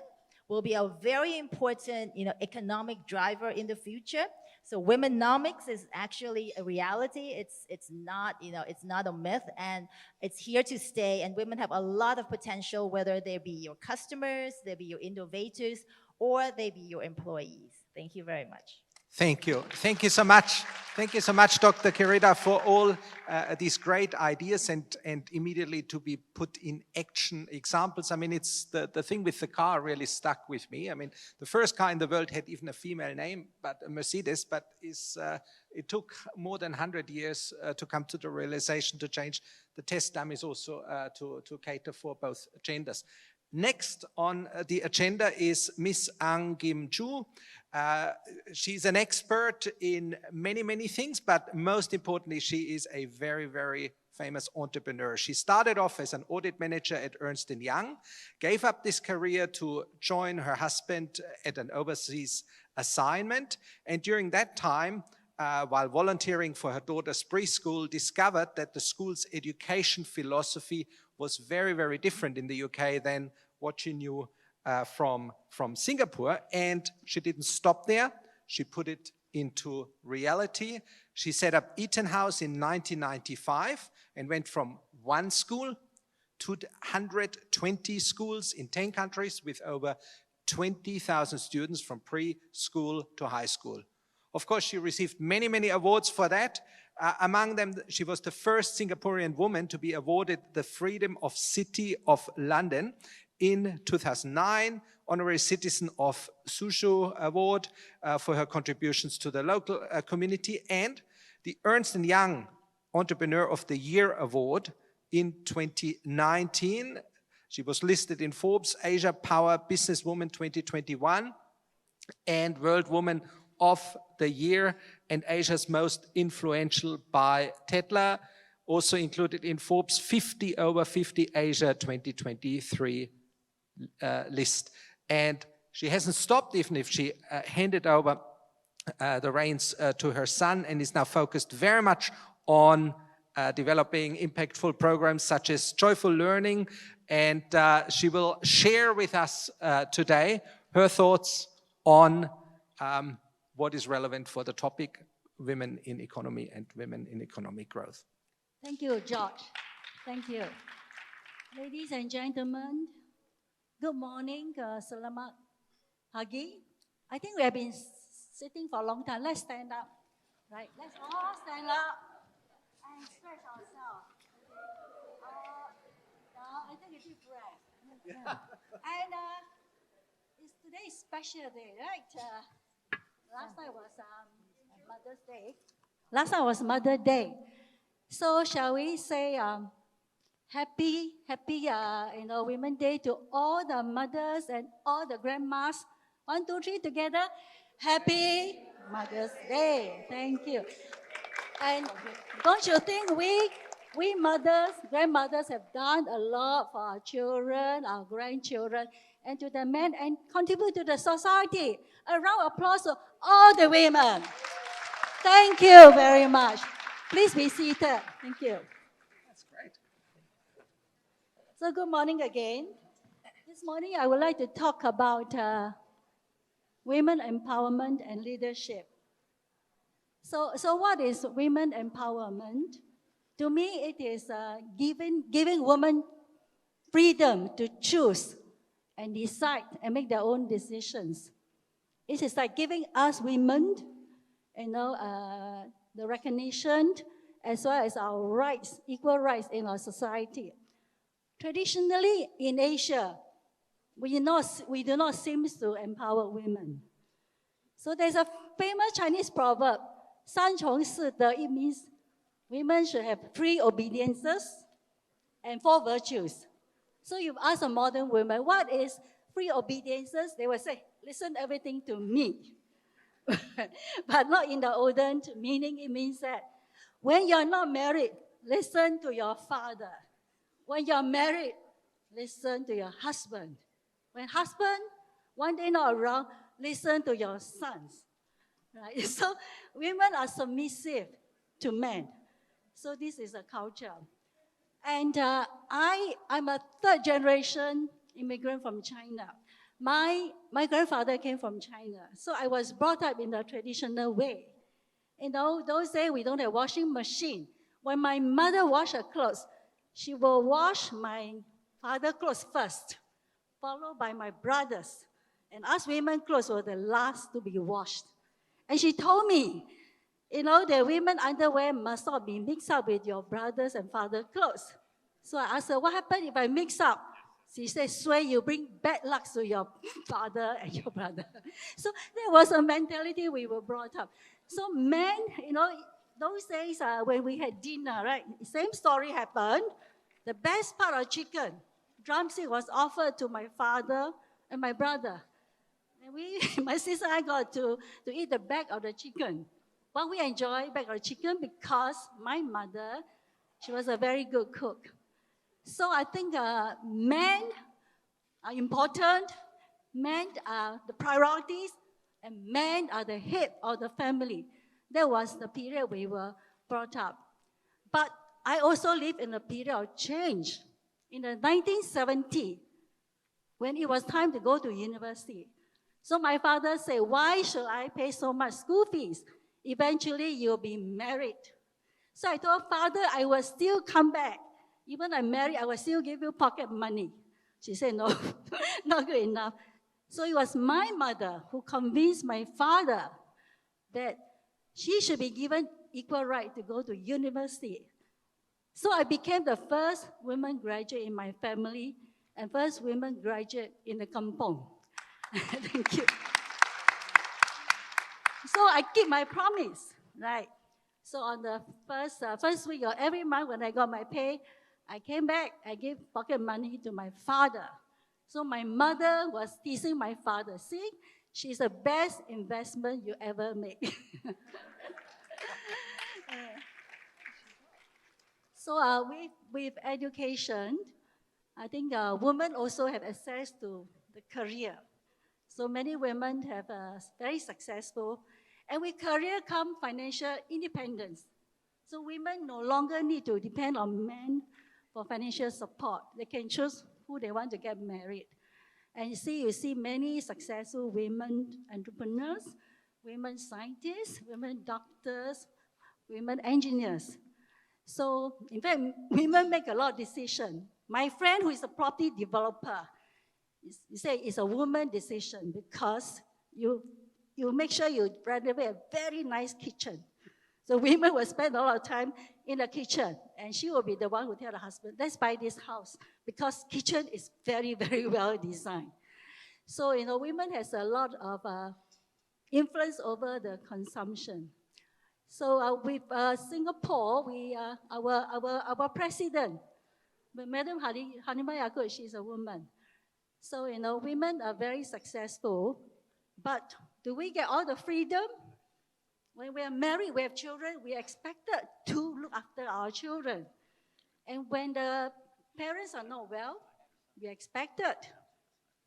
will be a very important, economic driver in the future. So womenomics is actually a reality. It's not, it's not a myth, and it's here to stay. And women have a lot of potential, whether they be your customers, they be your innovators, or they be your employees. Thank you very much. Thank you. Thank you so much. Thank you so much, Dr. Kirita, for all these great ideas and immediately to be put in action examples. I mean, it's the thing with the car really stuck with me. I mean, the first car in the world had even a female name, but a Mercedes, but it took more than 100 years to come to the realization to change the test dummies also to cater for both genders. Next on the agenda is Miss Ang Kim Chu. She's an expert in many, many things, but most importantly, she is a very, very famous entrepreneur. She started off as an audit manager at Ernst & Young, gave up this career to join her husband at an overseas assignment, and during that time, while volunteering for her daughter's preschool, discovered that the school's education philosophy was very, very different in the UK than what she knew from Singapore. And she didn't stop there. She put it into reality. She set up Eton House in 1995 and went from one school to 120 schools in 10 countries with over 20,000 students from preschool to high school. Of course, she received many, many awards for that. Among them, she was the first Singaporean woman to be awarded the Freedom of City of London in 2009, Honorary Citizen of Suzhou Award for her contributions to the local community, and the Ernst & Young Entrepreneur of the Year Award in 2019. She was listed in Forbes Asia Power Businesswoman 2021 and World Woman of the Year and Asia's Most Influential by Tetler, also included in Forbes 50 over 50 Asia 2023 list. And she hasn't stopped, even if she handed over the reins to her son, and is now focused very much on developing impactful programs such as Joyful Learning. And she will share with us today her thoughts on what is relevant for the topic, women in economy and women in economic growth. Thank you, George. Thank you. Ladies and gentlemen, good morning. Selamat pagi. I think we have been sitting for a long time. Let's stand up. Right? Let's all stand up and stretch ourselves. Now, I take a deep breath. And today is special day, right? Last night was Mother's Day. Last night was Mother's Day. So shall we say happy Women's Day to all the mothers and all the grandmas. 1, 2, 3 together. Happy Mother's Day. Thank you. And don't you think we mothers, grandmothers have done a lot for our children, our grandchildren, and to the men, and contribute to the society. A round of applause to all the women. Thank you very much. Please be seated. Thank you. That's great. So good morning again. This morning I would like to talk about women empowerment and leadership. So what is women empowerment? To me, it is giving women freedom to choose and decide and make their own decisions. It is like giving us women, the recognition as well as our rights, equal rights in our society. Traditionally, in Asia, we do not seem to empower women. So there's a famous Chinese proverb, 三从四德, it means women should have 3 obediences and 4 virtues. So you ask a modern woman, what is 3 obediences? They will say, listen everything to me. But not in the olden meaning, it means that when you're not married, listen to your father. When you're married, listen to your husband. When husband, one day not around, listen to your sons. Right? So women are submissive to men. So this is a culture. And I'm a 3rd generation immigrant from China. My grandfather came from China. So I was brought up in the traditional way. Those days we don't have washing machine. When my mother washed her clothes, she will wash my father's clothes first, followed by my brothers. And us women's clothes were the last to be washed. And she told me, the women's underwear must not be mixed up with your brothers and father's clothes. So I asked her, what happened if I mix up? She said, Sway, you bring bad luck to your father and your brother. So that was a mentality we were brought up. So men, those days when we had dinner, right, same story happened. The best part of chicken, drumstick was offered to my father and my brother. And my sister and I got to eat the back of the chicken. But we enjoy back of the chicken because my mother, she was a very good cook. So I think men are important, men are the priorities, and men are the head of the family. That was the period we were brought up. But I also lived in a period of change. In the 1970s, when it was time to go to university. So my father said, why should I pay so much school fees? Eventually, you'll be married. So I told Father, I will still come back. Even I'm married, I will still give you pocket money. She said, no, not good enough. So it was my mother who convinced my father that she should be given equal right to go to university. So I became the first woman graduate in my family and first woman graduate in the kampong. Thank you. So I keep my promise, right? So on the first week of every month when I got my pay, I came back, I gave pocket money to my father. So my mother was teasing my father. See, she's the best investment you ever make. So with education, I think women also have access to the career. So many women have very successful. And with career come financial independence. So women no longer need to depend on men for financial support. They can choose who they want to get married. And you see many successful women entrepreneurs, women scientists, women doctors, women engineers. So in fact, women make a lot of decisions. My friend who is a property developer, he said it's a woman decision because you make sure you renovate a very nice kitchen. So women will spend a lot of time in the kitchen, and she will be the one who tell the husband, let's buy this house, because kitchen is very, very well designed. So, women has a lot of influence over the consumption. So with Singapore, our president, Madam Halimah Yacob, she's a woman. So, women are very successful, but do we get all the freedom? When we are married, we have children, we are expected to look after our children. And when the parents are not well, we are expected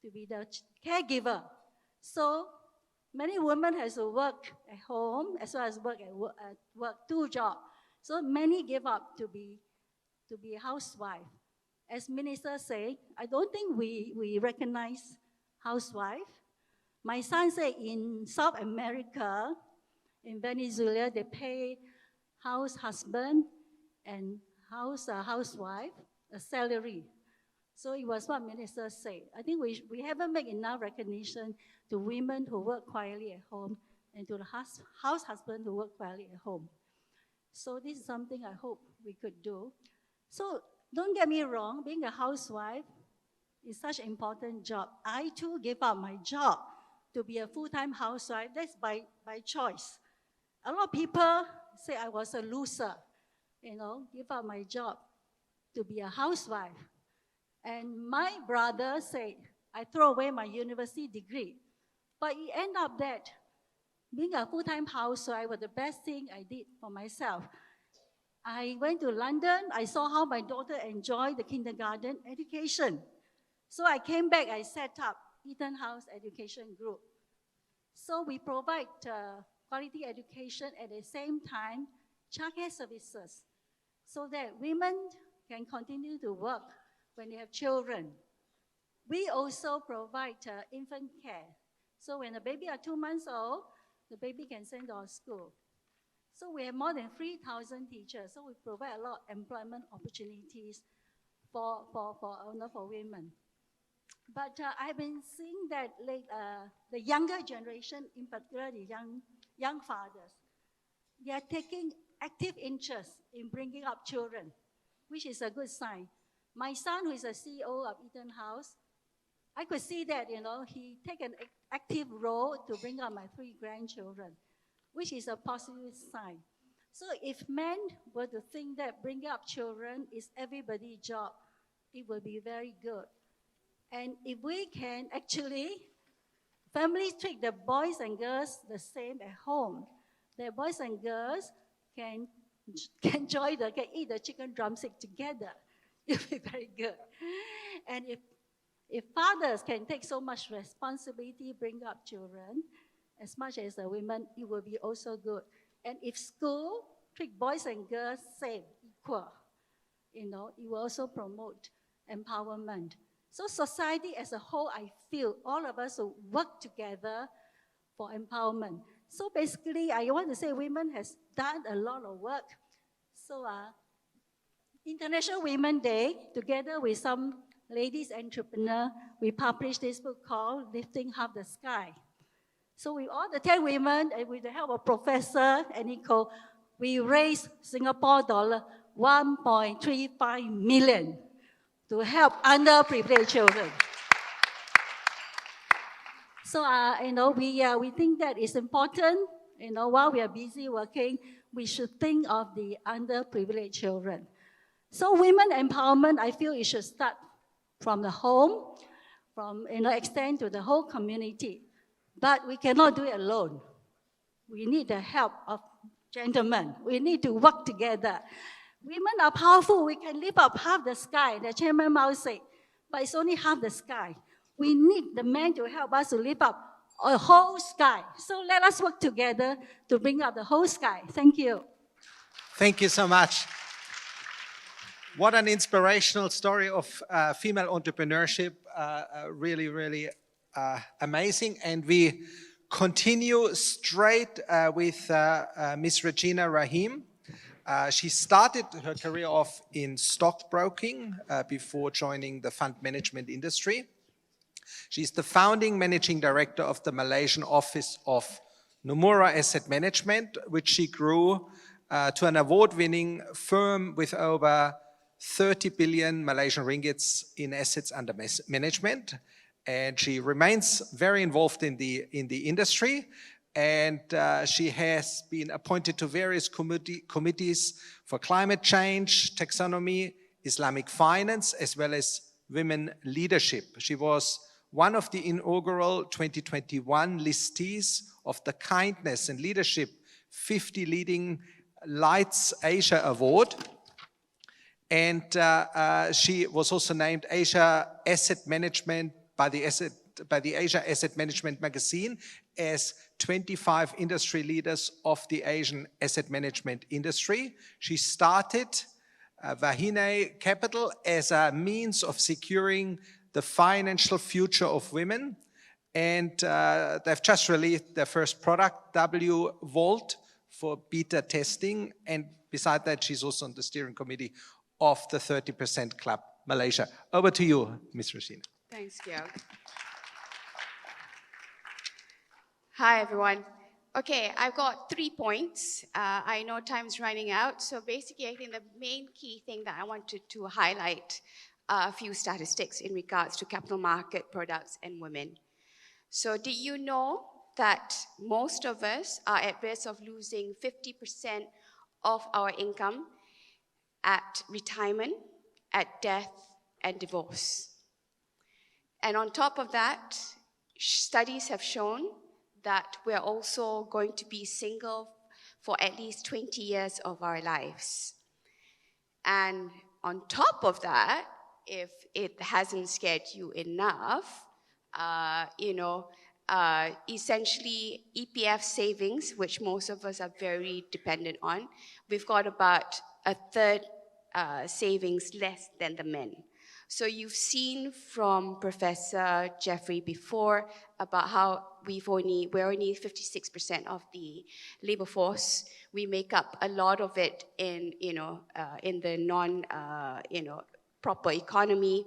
to be the caregiver. So many women has to work at home as well as work 2 jobs So many give up to be a housewife. As minister say, I don't think we recognize housewife. My son said in South America, in Venezuela, they pay house husband and housewife a salary. So it was what minister said. I think we haven't made enough recognition to women who work quietly at home and to the house husband who work quietly at home. So this is something I hope we could do. So don't get me wrong, being a housewife is such an important job. I too gave up my job to be a full-time housewife. That's by choice. A lot of people say I was a loser, give up my job to be a housewife. And my brother said, I throw away my university degree. But it ended up that being a full-time housewife was the best thing I did for myself. I went to London. I saw how my daughter enjoyed the kindergarten education. So I came back, I set up Eton House Education Group. So we provide quality education at the same time, childcare services, so that women can continue to work when they have children. We also provide infant care. So when the baby are 2 months old, the baby can send to our school. So we have more than 3,000 teachers. So we provide a lot of employment opportunities for women. But I've been seeing that the younger generation, in particular the young fathers, they are taking active interest in bringing up children, which is a good sign. My son, who is a CEO of Eton House, I could see that, he take an active role to bring up my 3 grandchildren, which is a positive sign. So if men were to think that bringing up children is everybody's job, it will be very good. And if we can actually, families treat the boys and girls the same at home. The boys and girls can eat the chicken drumstick together. It will be very good. And if fathers can take so much responsibility, bring up children, as much as the women, it will be also good. And if school treat boys and girls same, equal, it will also promote empowerment. So society as a whole, I feel all of us will work together for empowerment. So basically, I want to say women has done a lot of work. So International Women's Day, together with some ladies entrepreneurs, we published this book called Lifting Half the Sky. So with all the 10 women, and with the help of Professor and Nico, we raised Singapore dollar 1.35 million to help underprivileged children. So, we think that it's important, while we are busy working, we should think of the underprivileged children. So women empowerment, I feel it should start from the home, extend to the whole community. But we cannot do it alone. We need the help of gentlemen. We need to work together. Women are powerful. We can lift up half the sky, the Chairman Mao said, but it's only half the sky. We need the men to help us to lift up a whole sky. So let us work together to bring up the whole sky. Thank you. Thank you so much. What an inspirational story of female entrepreneurship. Really, really amazing. And we continue straight with Miss Regina Rahim. She started her career off in stockbroking before joining the fund management industry. She's the founding managing director of the Malaysian office of Nomura Asset Management, which she grew to an award-winning firm with over 30 billion Malaysian ringgits in assets under management. And she remains very involved in the industry. And she has been appointed to various committees for climate change, taxonomy, Islamic finance, as well as women leadership. She was one of the inaugural 2021 listees of the Kindness and Leadership 50 Leading Lights Asia Award. And she was also named Asia Asset Management by the by the Asia Asset Management magazine as 25 industry leaders of the Asian asset management industry. She started Vahine Capital as a means of securing the financial future of women. And they've just released their first product, WVolt, for beta testing. And beside that, she's also on the steering committee of the 30% Club Malaysia. Over to you, Ms. Rashina. Thanks, Georg. Hi, everyone. Okay, I've got 3 points. I know time's running out. So basically, I think the main key thing that I wanted to highlight are a few statistics in regards to capital market products and women. So did you know that most of us are at risk of losing 50% of our income at retirement, at death, and divorce? And on top of that, studies have shown that we're also going to be single for at least 20 years of our lives. And on top of that, if it hasn't scared you enough, essentially EPF savings, which most of us are very dependent on, we've got about a third savings less than the men. So you've seen from Professor Geoffrey before about how we're only 56% of the labor force. We make up a lot of it in the non proper economy.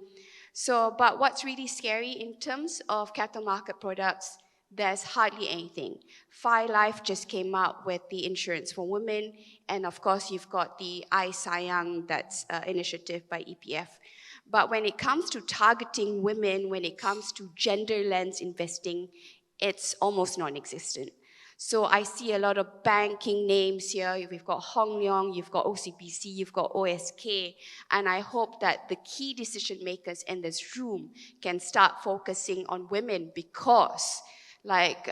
So, but what's really scary in terms of capital market products, there's hardly anything. Life just came out with the insurance for women, and of course you've got the I Sayang, that's initiative by EPF. But when it comes to targeting women, when it comes to gender lens investing, it's almost non-existent. So I see a lot of banking names here. We've got Hong Leong, you've got OCBC, you've got OSK, and I hope that the key decision makers in this room can start focusing on women because, like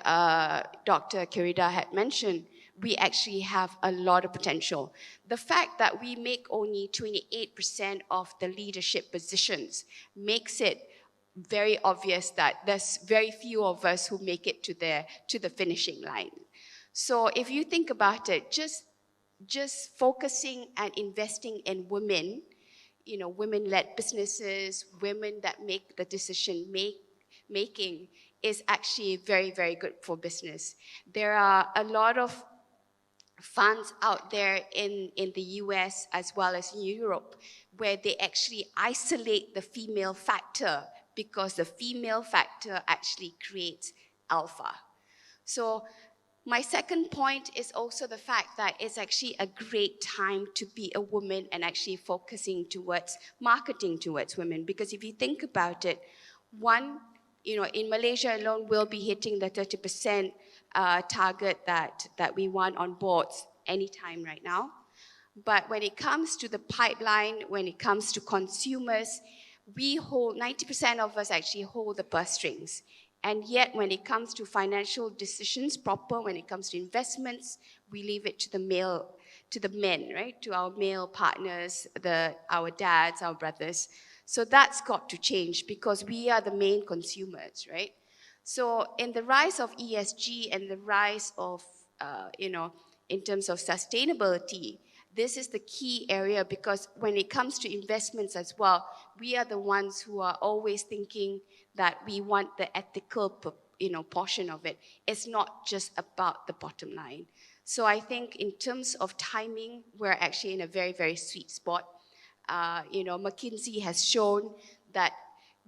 Dr. Kirida had mentioned, we actually have a lot of potential. The fact that we make only 28% of the leadership positions makes it very obvious that there's very few of us who make it to the finishing line. So if you think about it, just focusing and investing in women, women-led businesses, women that make the decision making is actually very, very good for business. There are a lot of funds out there in the US as well as in Europe where they actually isolate the female factor because the female factor actually creates alpha. So my second point is also the fact that it's actually a great time to be a woman and actually focusing towards marketing towards women. Because if you think about it, in Malaysia alone, we'll be hitting the 30% target that we want on boards anytime right now. But when it comes to the pipeline, when it comes to consumers, we hold, 90% of us actually hold the purse strings. And yet when it comes to financial decisions, when it comes to investments, we leave it to the men, right? To our male partners, our dads, our brothers. So that's got to change because we are the main consumers, right? So in the rise of ESG and the rise of, in terms of sustainability, this is the key area because when it comes to investments as well, we are the ones who are always thinking that we want the ethical, portion of it. It's not just about the bottom line. So I think in terms of timing, we're actually in a very, very sweet spot. McKinsey has shown that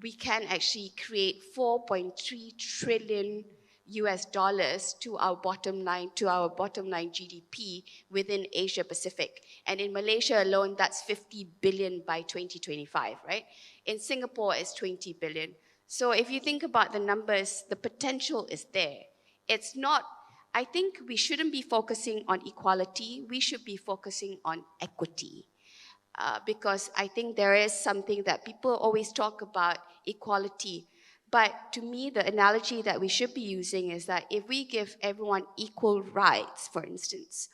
we can actually create 4.3 trillion US dollars to our bottom line GDP within Asia Pacific. And in Malaysia alone, that's 50 billion by 2025, right? In Singapore, it's 20 billion. So if you think about the numbers, the potential is there. It's not, I think we shouldn't be focusing on equality, we should be focusing on equity. Because I think there is something that people always talk about, equality. But to me, the analogy that we should be using is that if we give everyone equal rights, for instance,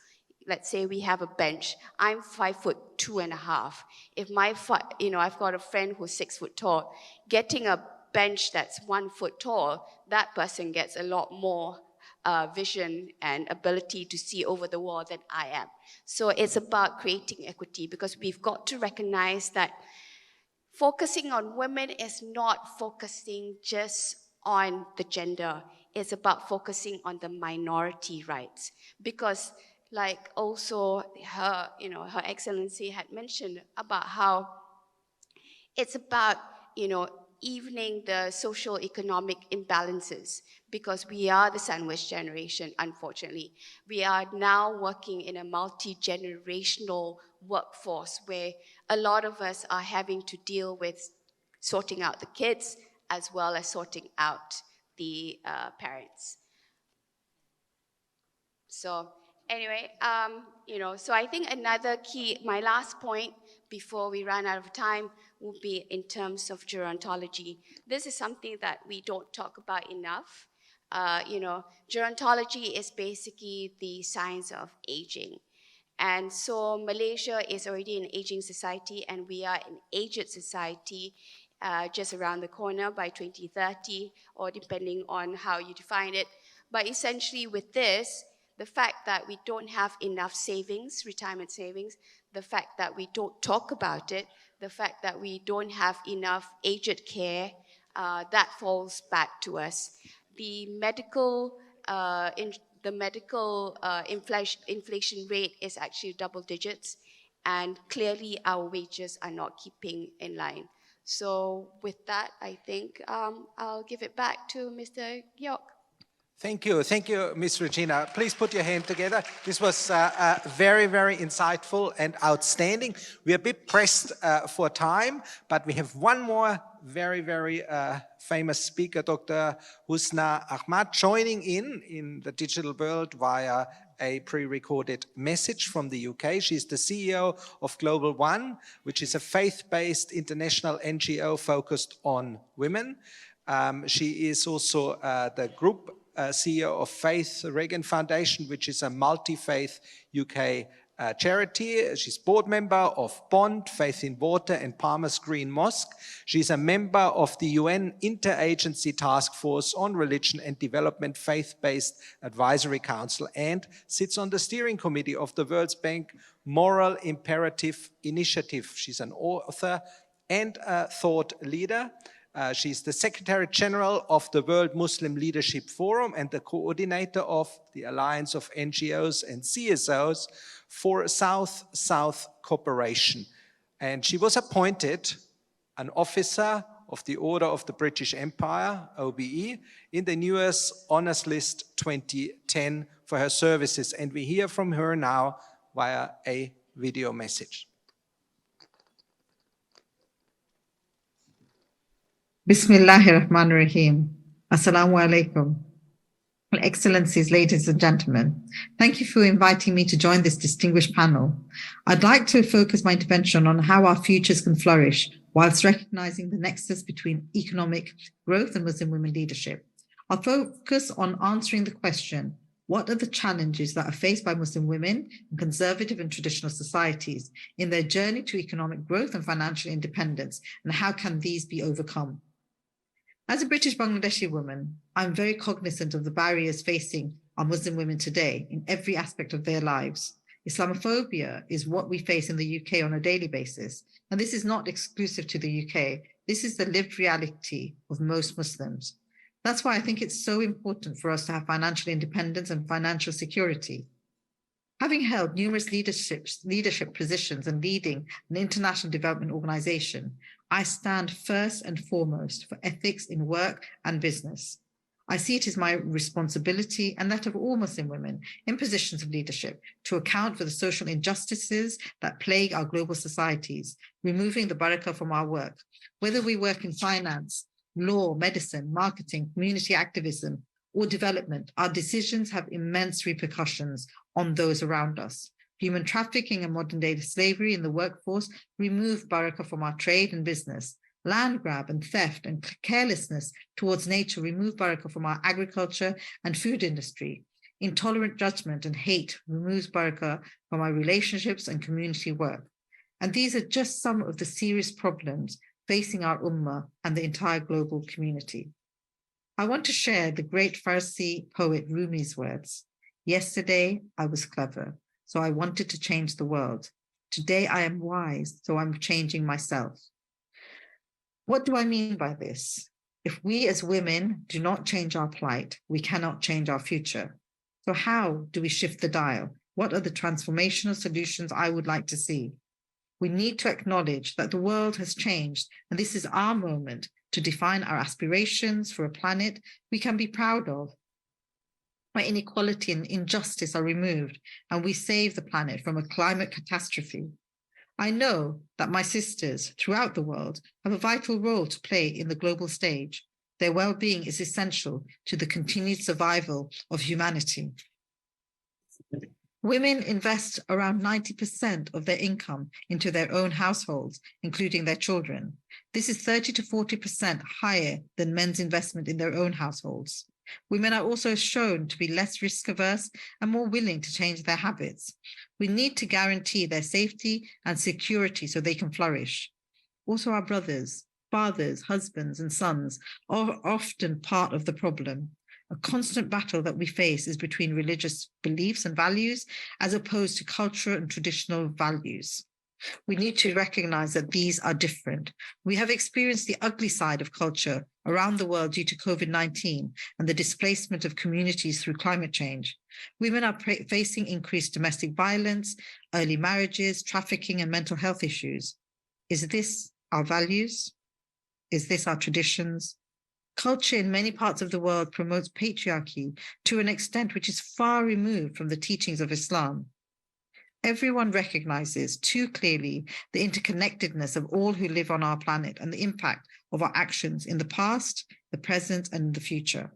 let's say we have a bench, I'm 5'2.5". If I've got a friend who's 6 foot tall, getting a bench that's 1 foot tall, that person gets a lot more vision and ability to see over the wall than I am. So it's about creating equity, because we've got to recognize that focusing on women is not focusing just on the gender. It's about focusing on the minority rights. Because like also Her Excellency had mentioned about how it's about, evening the social economic imbalances, because we are the sandwich generation, unfortunately. We are now working in a multi-generational workforce where a lot of us are having to deal with sorting out the kids as well as sorting out the parents. So anyway, so I think another key, my last point before we run out of time, will be in terms of gerontology. This is something that we don't talk about enough. Gerontology is basically the science of aging. And so Malaysia is already an aging society, and we are an aged society just around the corner by 2030, or depending on how you define it. But essentially with this, the fact that we don't have enough savings, retirement savings, the fact that we don't talk about it, the fact that we don't have enough aged care, that falls back to us. The medical inflation rate is actually double digits, and clearly our wages are not keeping in line. So with that, I think I'll give it back to Mr. York. Thank you, Ms. Regina. Please put your hand together. This was very, very insightful and outstanding. We're a bit pressed for time, but we have one more very, very famous speaker, Dr. Husna Ahmad, joining in the digital world via a pre-recorded message from the UK. She's the CEO of Global One, which is a faith-based international NGO focused on women. She is also the group CEO of Faith Reagan Foundation, which is a multi-faith UK charity. She's board member of Bond, Faith in Water, and Palmer's Green Mosque. She's a member of the UN Interagency Task Force on Religion and Development Faith-Based Advisory Council, and sits on the steering committee of the World Bank Moral Imperative Initiative. She's an author and a thought leader. She's the Secretary General of the World Muslim Leadership Forum and the coordinator of the Alliance of NGOs and CSOs for South-South Cooperation. And she was appointed an officer of the Order of the British Empire, OBE, in the newest Honours List 2010 for her services. And we hear from her now via a video message. Bismillahirrahmanirrahim. Assalamu alaikum. Excellencies, ladies and gentlemen, thank you for inviting me to join this distinguished panel. I'd like to focus my intervention on how our futures can flourish whilst recognizing the nexus between economic growth and Muslim women leadership. I'll focus on answering the question, what are the challenges that are faced by Muslim women in conservative and traditional societies in their journey to economic growth and financial independence, and how can these be overcome? As a British Bangladeshi woman, I'm very cognizant of the barriers facing our Muslim women today in every aspect of their lives. Islamophobia is what we face in the UK on a daily basis, and this is not exclusive to the UK. This is the lived reality of most Muslims. That's why I think it's so important for us to have financial independence and financial security. Having held numerous leadership positions and leading an international development organization, I stand first and foremost for ethics in work and business. I see it as my responsibility and that of all Muslim women in positions of leadership to account for the social injustices that plague our global societies, removing the barakah from our work. Whether we work in finance, law, medicine, marketing, community activism, or development, our decisions have immense repercussions on those around us. Human trafficking and modern-day slavery in the workforce remove barakah from our trade and business. Land grab and theft and carelessness towards nature remove barakah from our agriculture and food industry. Intolerant judgment and hate removes barakah from our relationships and community work. And these are just some of the serious problems facing our ummah and the entire global community. I want to share the great Farsi poet Rumi's words. Yesterday, I was clever, so I wanted to change the world. Today, I am wise, so I'm changing myself. What do I mean by this? If we as women do not change our plight, we cannot change our future. So how do we shift the dial? What are the transformational solutions I would like to see? We need to acknowledge that the world has changed, and this is our moment to define our aspirations for a planet we can be proud of, where inequality and injustice are removed, and we save the planet from a climate catastrophe. I know that my sisters throughout the world have a vital role to play in the global stage. Their well-being is essential to the continued survival of humanity. Women invest around 90% of their income into their own households, including their children. This is 30 to 40% higher than men's investment in their own households. Women are also shown to be less risk-averse and more willing to change their habits. We need to guarantee their safety and security so they can flourish. Also, our brothers, fathers, husbands, and sons are often part of the problem. A constant battle that we face is between religious beliefs and values as opposed to cultural and traditional values. We need to recognize that these are different. We have experienced the ugly side of culture around the world due to COVID-19 and the displacement of communities through climate change. Women are facing increased domestic violence, early marriages, trafficking, and mental health issues. Is this our values? Is this our traditions? Culture in many parts of the world promotes patriarchy to an extent which is far removed from the teachings of Islam. Everyone recognizes too clearly the interconnectedness of all who live on our planet and the impact of our actions in the past, the present, and the future.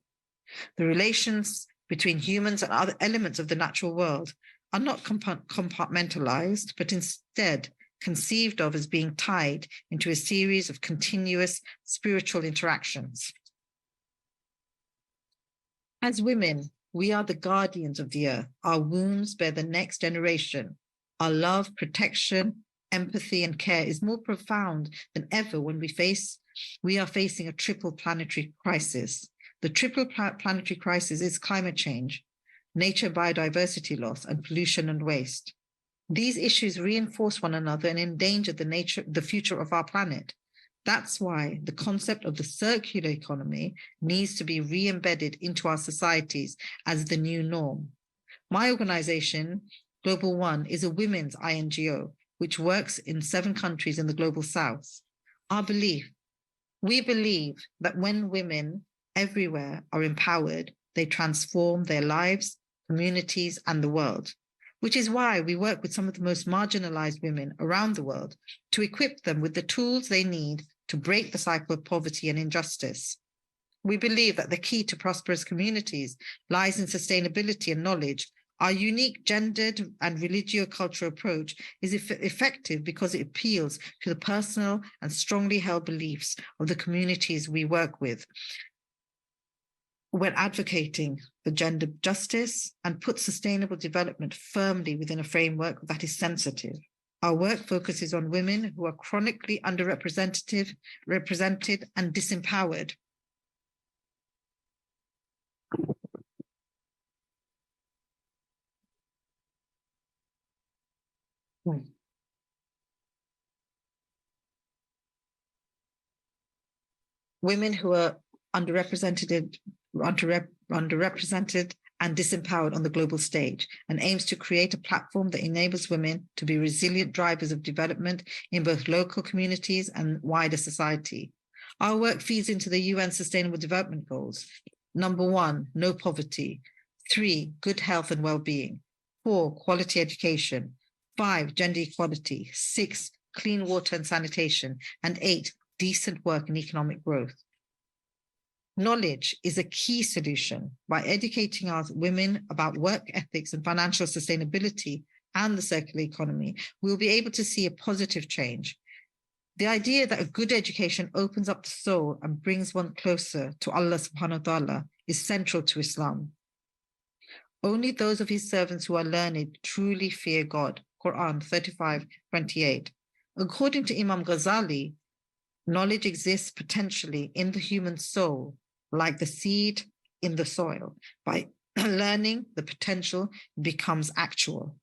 The relations between humans and other elements of the natural world are not compartmentalized, but instead conceived of as being tied into a series of continuous spiritual interactions. As women, we are the guardians of the earth. Our wombs bear the next generation. Our love, protection, empathy, and care is more profound than ever when we are facing a triple planetary crisis. The triple planetary crisis is climate change, nature biodiversity loss, and pollution and waste. These issues reinforce one another and endanger the future of our planet. That's why the concept of the circular economy needs to be re-embedded into our societies as the new norm. My organization, Global One, is a women's INGO, which works in 7 countries in the Global South. We believe that when women everywhere are empowered, they transform their lives, communities, and the world, which is why we work with some of the most marginalized women around the world to equip them with the tools they need to break the cycle of poverty and injustice. We believe that the key to prosperous communities lies in sustainability and knowledge. Our unique gendered and religio-cultural approach is effective because it appeals to the personal and strongly held beliefs of the communities we work with when advocating for gender justice and put sustainable development firmly within a framework that is sensitive. Our work focuses on women who are chronically underrepresented and disempowered. Women who are underrepresented and disempowered on the global stage, and aims to create a platform that enables women to be resilient drivers of development in both local communities and wider society. Our work feeds into the UN Sustainable Development Goals. 1, no poverty. 3, good health and well-being. 4, quality education. 5, gender equality. 6, clean water and sanitation. And 8, decent work and economic growth. Knowledge is a key solution. By educating our women about work ethics and financial sustainability and the circular economy, we'll be able to see a positive change. The idea that a good education opens up the soul and brings one closer to Allah subhanahu wa ta'ala is central to Islam. Only those of his servants who are learned truly fear God. Quran 35:28. According to Imam Ghazali, Knowledge exists potentially in the human soul, like the seed in the soil. By learning, the potential becomes actual.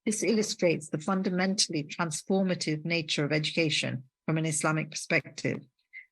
This illustrates the fundamentally transformative nature of education from an Islamic perspective.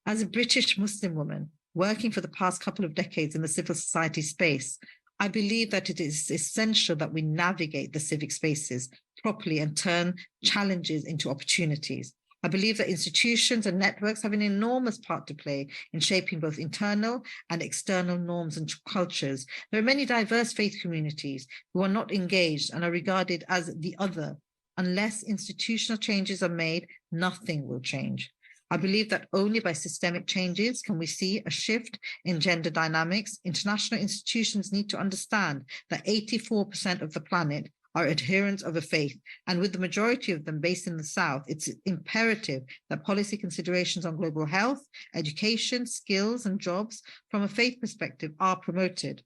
As a British Muslim woman working for the past couple of decades in the civil society space, I believe that it is essential that we navigate the civic spaces properly and turn challenges into opportunities. I believe that institutions and networks have an enormous part to play in shaping both internal and external norms and cultures. There are many diverse faith communities who are not engaged and are regarded as the other. Unless institutional changes are made, nothing will change. I believe that only by systemic changes can we see a shift in gender dynamics. International institutions need to understand that 84% of the planet are adherents of a faith, and with the majority of them based in the South, it's imperative that policy considerations on global health, education, skills, and jobs from a faith perspective are promoted.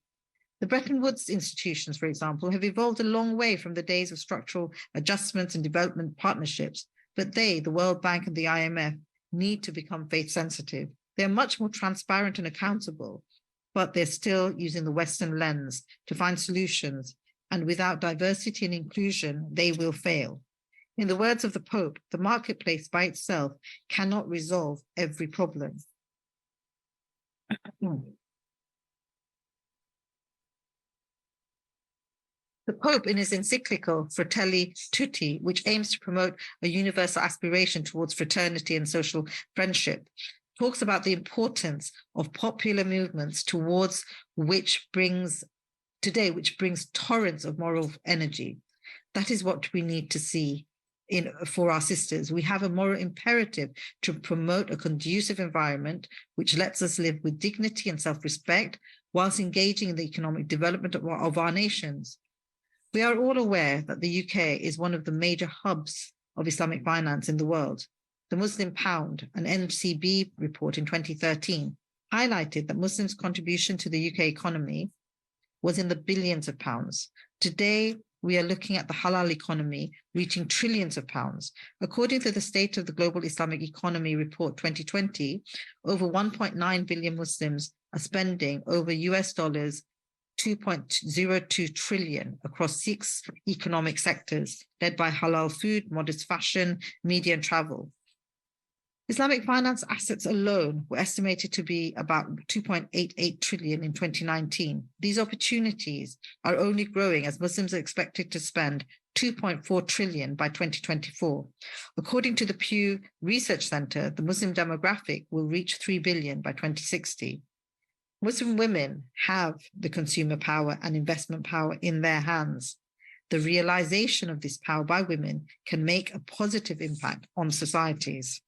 The Bretton Woods institutions, for example, have evolved a long way from the days of structural adjustments and development partnerships, but they, the World Bank and the IMF, need to become faith sensitive. They're much more transparent and accountable, but they're still using the Western lens to find solutions. And without diversity and inclusion, they will fail. In the words of the Pope, the marketplace by itself cannot resolve every problem. The Pope, in his encyclical Fratelli Tutti, which aims to promote a universal aspiration towards fraternity and social friendship, talks about the importance of popular movements towards which brings torrents of moral energy. That is what we need to see for our sisters. We have a moral imperative to promote a conducive environment which lets us live with dignity and self-respect whilst engaging in the economic development of our nations. We are all aware that the UK is one of the major hubs of Islamic finance in the world. The Muslim Pound, an NCB report in 2013, highlighted that Muslims' contribution to the UK economy was in the billions of pounds. Today, we are looking at the halal economy reaching trillions of pounds. According to the State of the Global Islamic Economy Report 2020, over 1.9 billion Muslims are spending over US dollars 2.02 trillion across 6 economic sectors, led by halal food, modest fashion, media, and travel. Islamic finance assets alone were estimated to be about 2.88 trillion in 2019. These opportunities are only growing as Muslims are expected to spend 2.4 trillion by 2024. According to the Pew Research Center, the Muslim demographic will reach 3 billion by 2060. Muslim women have the consumer power and investment power in their hands. The realization of this power by women can make a positive impact on societies.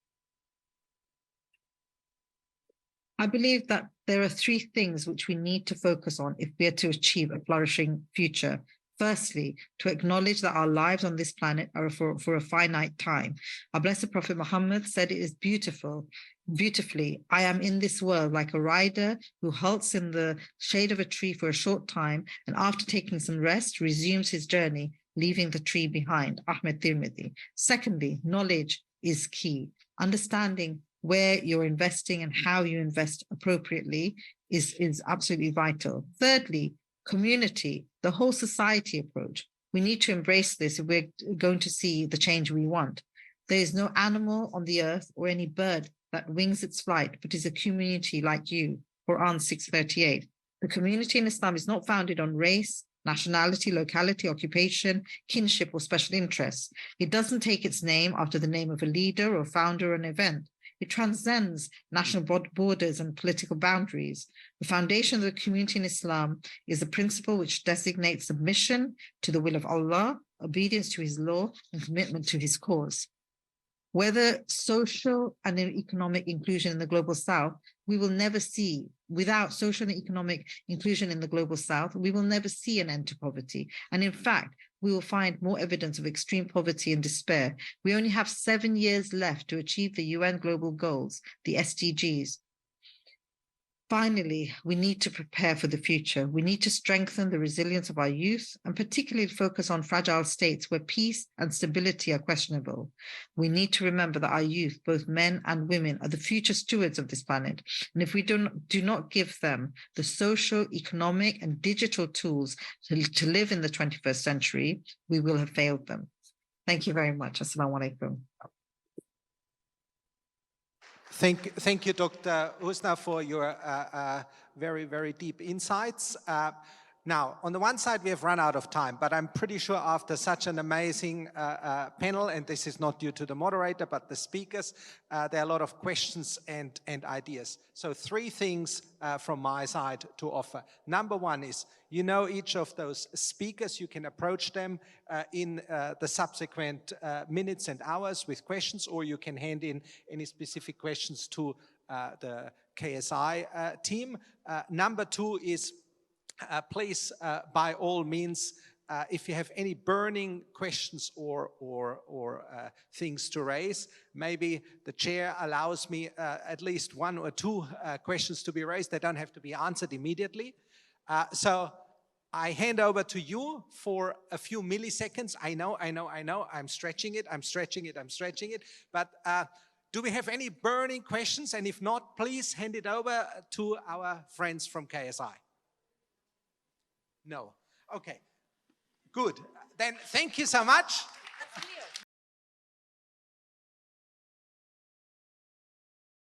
I believe that there are 3 things which we need to focus on if we are to achieve a flourishing future. Firstly, to acknowledge that our lives on this planet are for a finite time. Our blessed Prophet Muhammad said it is beautifully, I am in this world like a rider who halts in the shade of a tree for a short time and after taking some rest, resumes his journey, leaving the tree behind. Ahmed Tirmidhi. Secondly, knowledge is key. Understanding where you're investing and how you invest appropriately is absolutely vital. Thirdly, community, the whole society approach. We need to embrace this if we're going to see the change we want. There is no animal on the earth or any bird that wings its flight, but is a community like you. Quran 6:38. The community in Islam is not founded on race, nationality, locality, occupation, kinship, or special interests. It doesn't take its name after the name of a leader or founder or an event. It transcends national borders and political boundaries. The foundation of the community in Islam is a principle which designates submission to the will of Allah, obedience to his law, and commitment to his cause. Whether social and economic inclusion in the global South, we will never see, without social and economic inclusion in the global South, we will never see an end to poverty. And in fact, we will find more evidence of extreme poverty and despair. We only have 7 years left to achieve the UN global goals, the SDGs. Finally, we need to prepare for the future. We need to strengthen the resilience of our youth and particularly focus on fragile states where peace and stability are questionable. We need to remember that our youth, both men and women, are the future stewards of this planet. And if we do not give them the social, economic, and digital tools to live in the 21st century, we will have failed them. Thank you very much. Assalamu alaikum. Thank you, Dr. Husna, for your very, very deep insights. Now, on the one side, we have run out of time, but I'm pretty sure after such an amazing panel, and this is not due to the moderator, but the speakers, there are a lot of questions and ideas. So 3 things from my side to offer. Number 1 is, you know each of those speakers, you can approach them in the subsequent minutes and hours with questions, or you can hand in any specific questions to the KSI team. Number 2 is, please, by all means, if you have any burning questions or things to raise, maybe the chair allows me at least 1 or 2 questions to be raised. They don't have to be answered immediately. So I hand over to you for a few milliseconds. I know, I'm stretching it. But do we have any burning questions? And if not, please hand it over to our friends from KSI. No. Okay. Good. Then thank you so much. That's clear.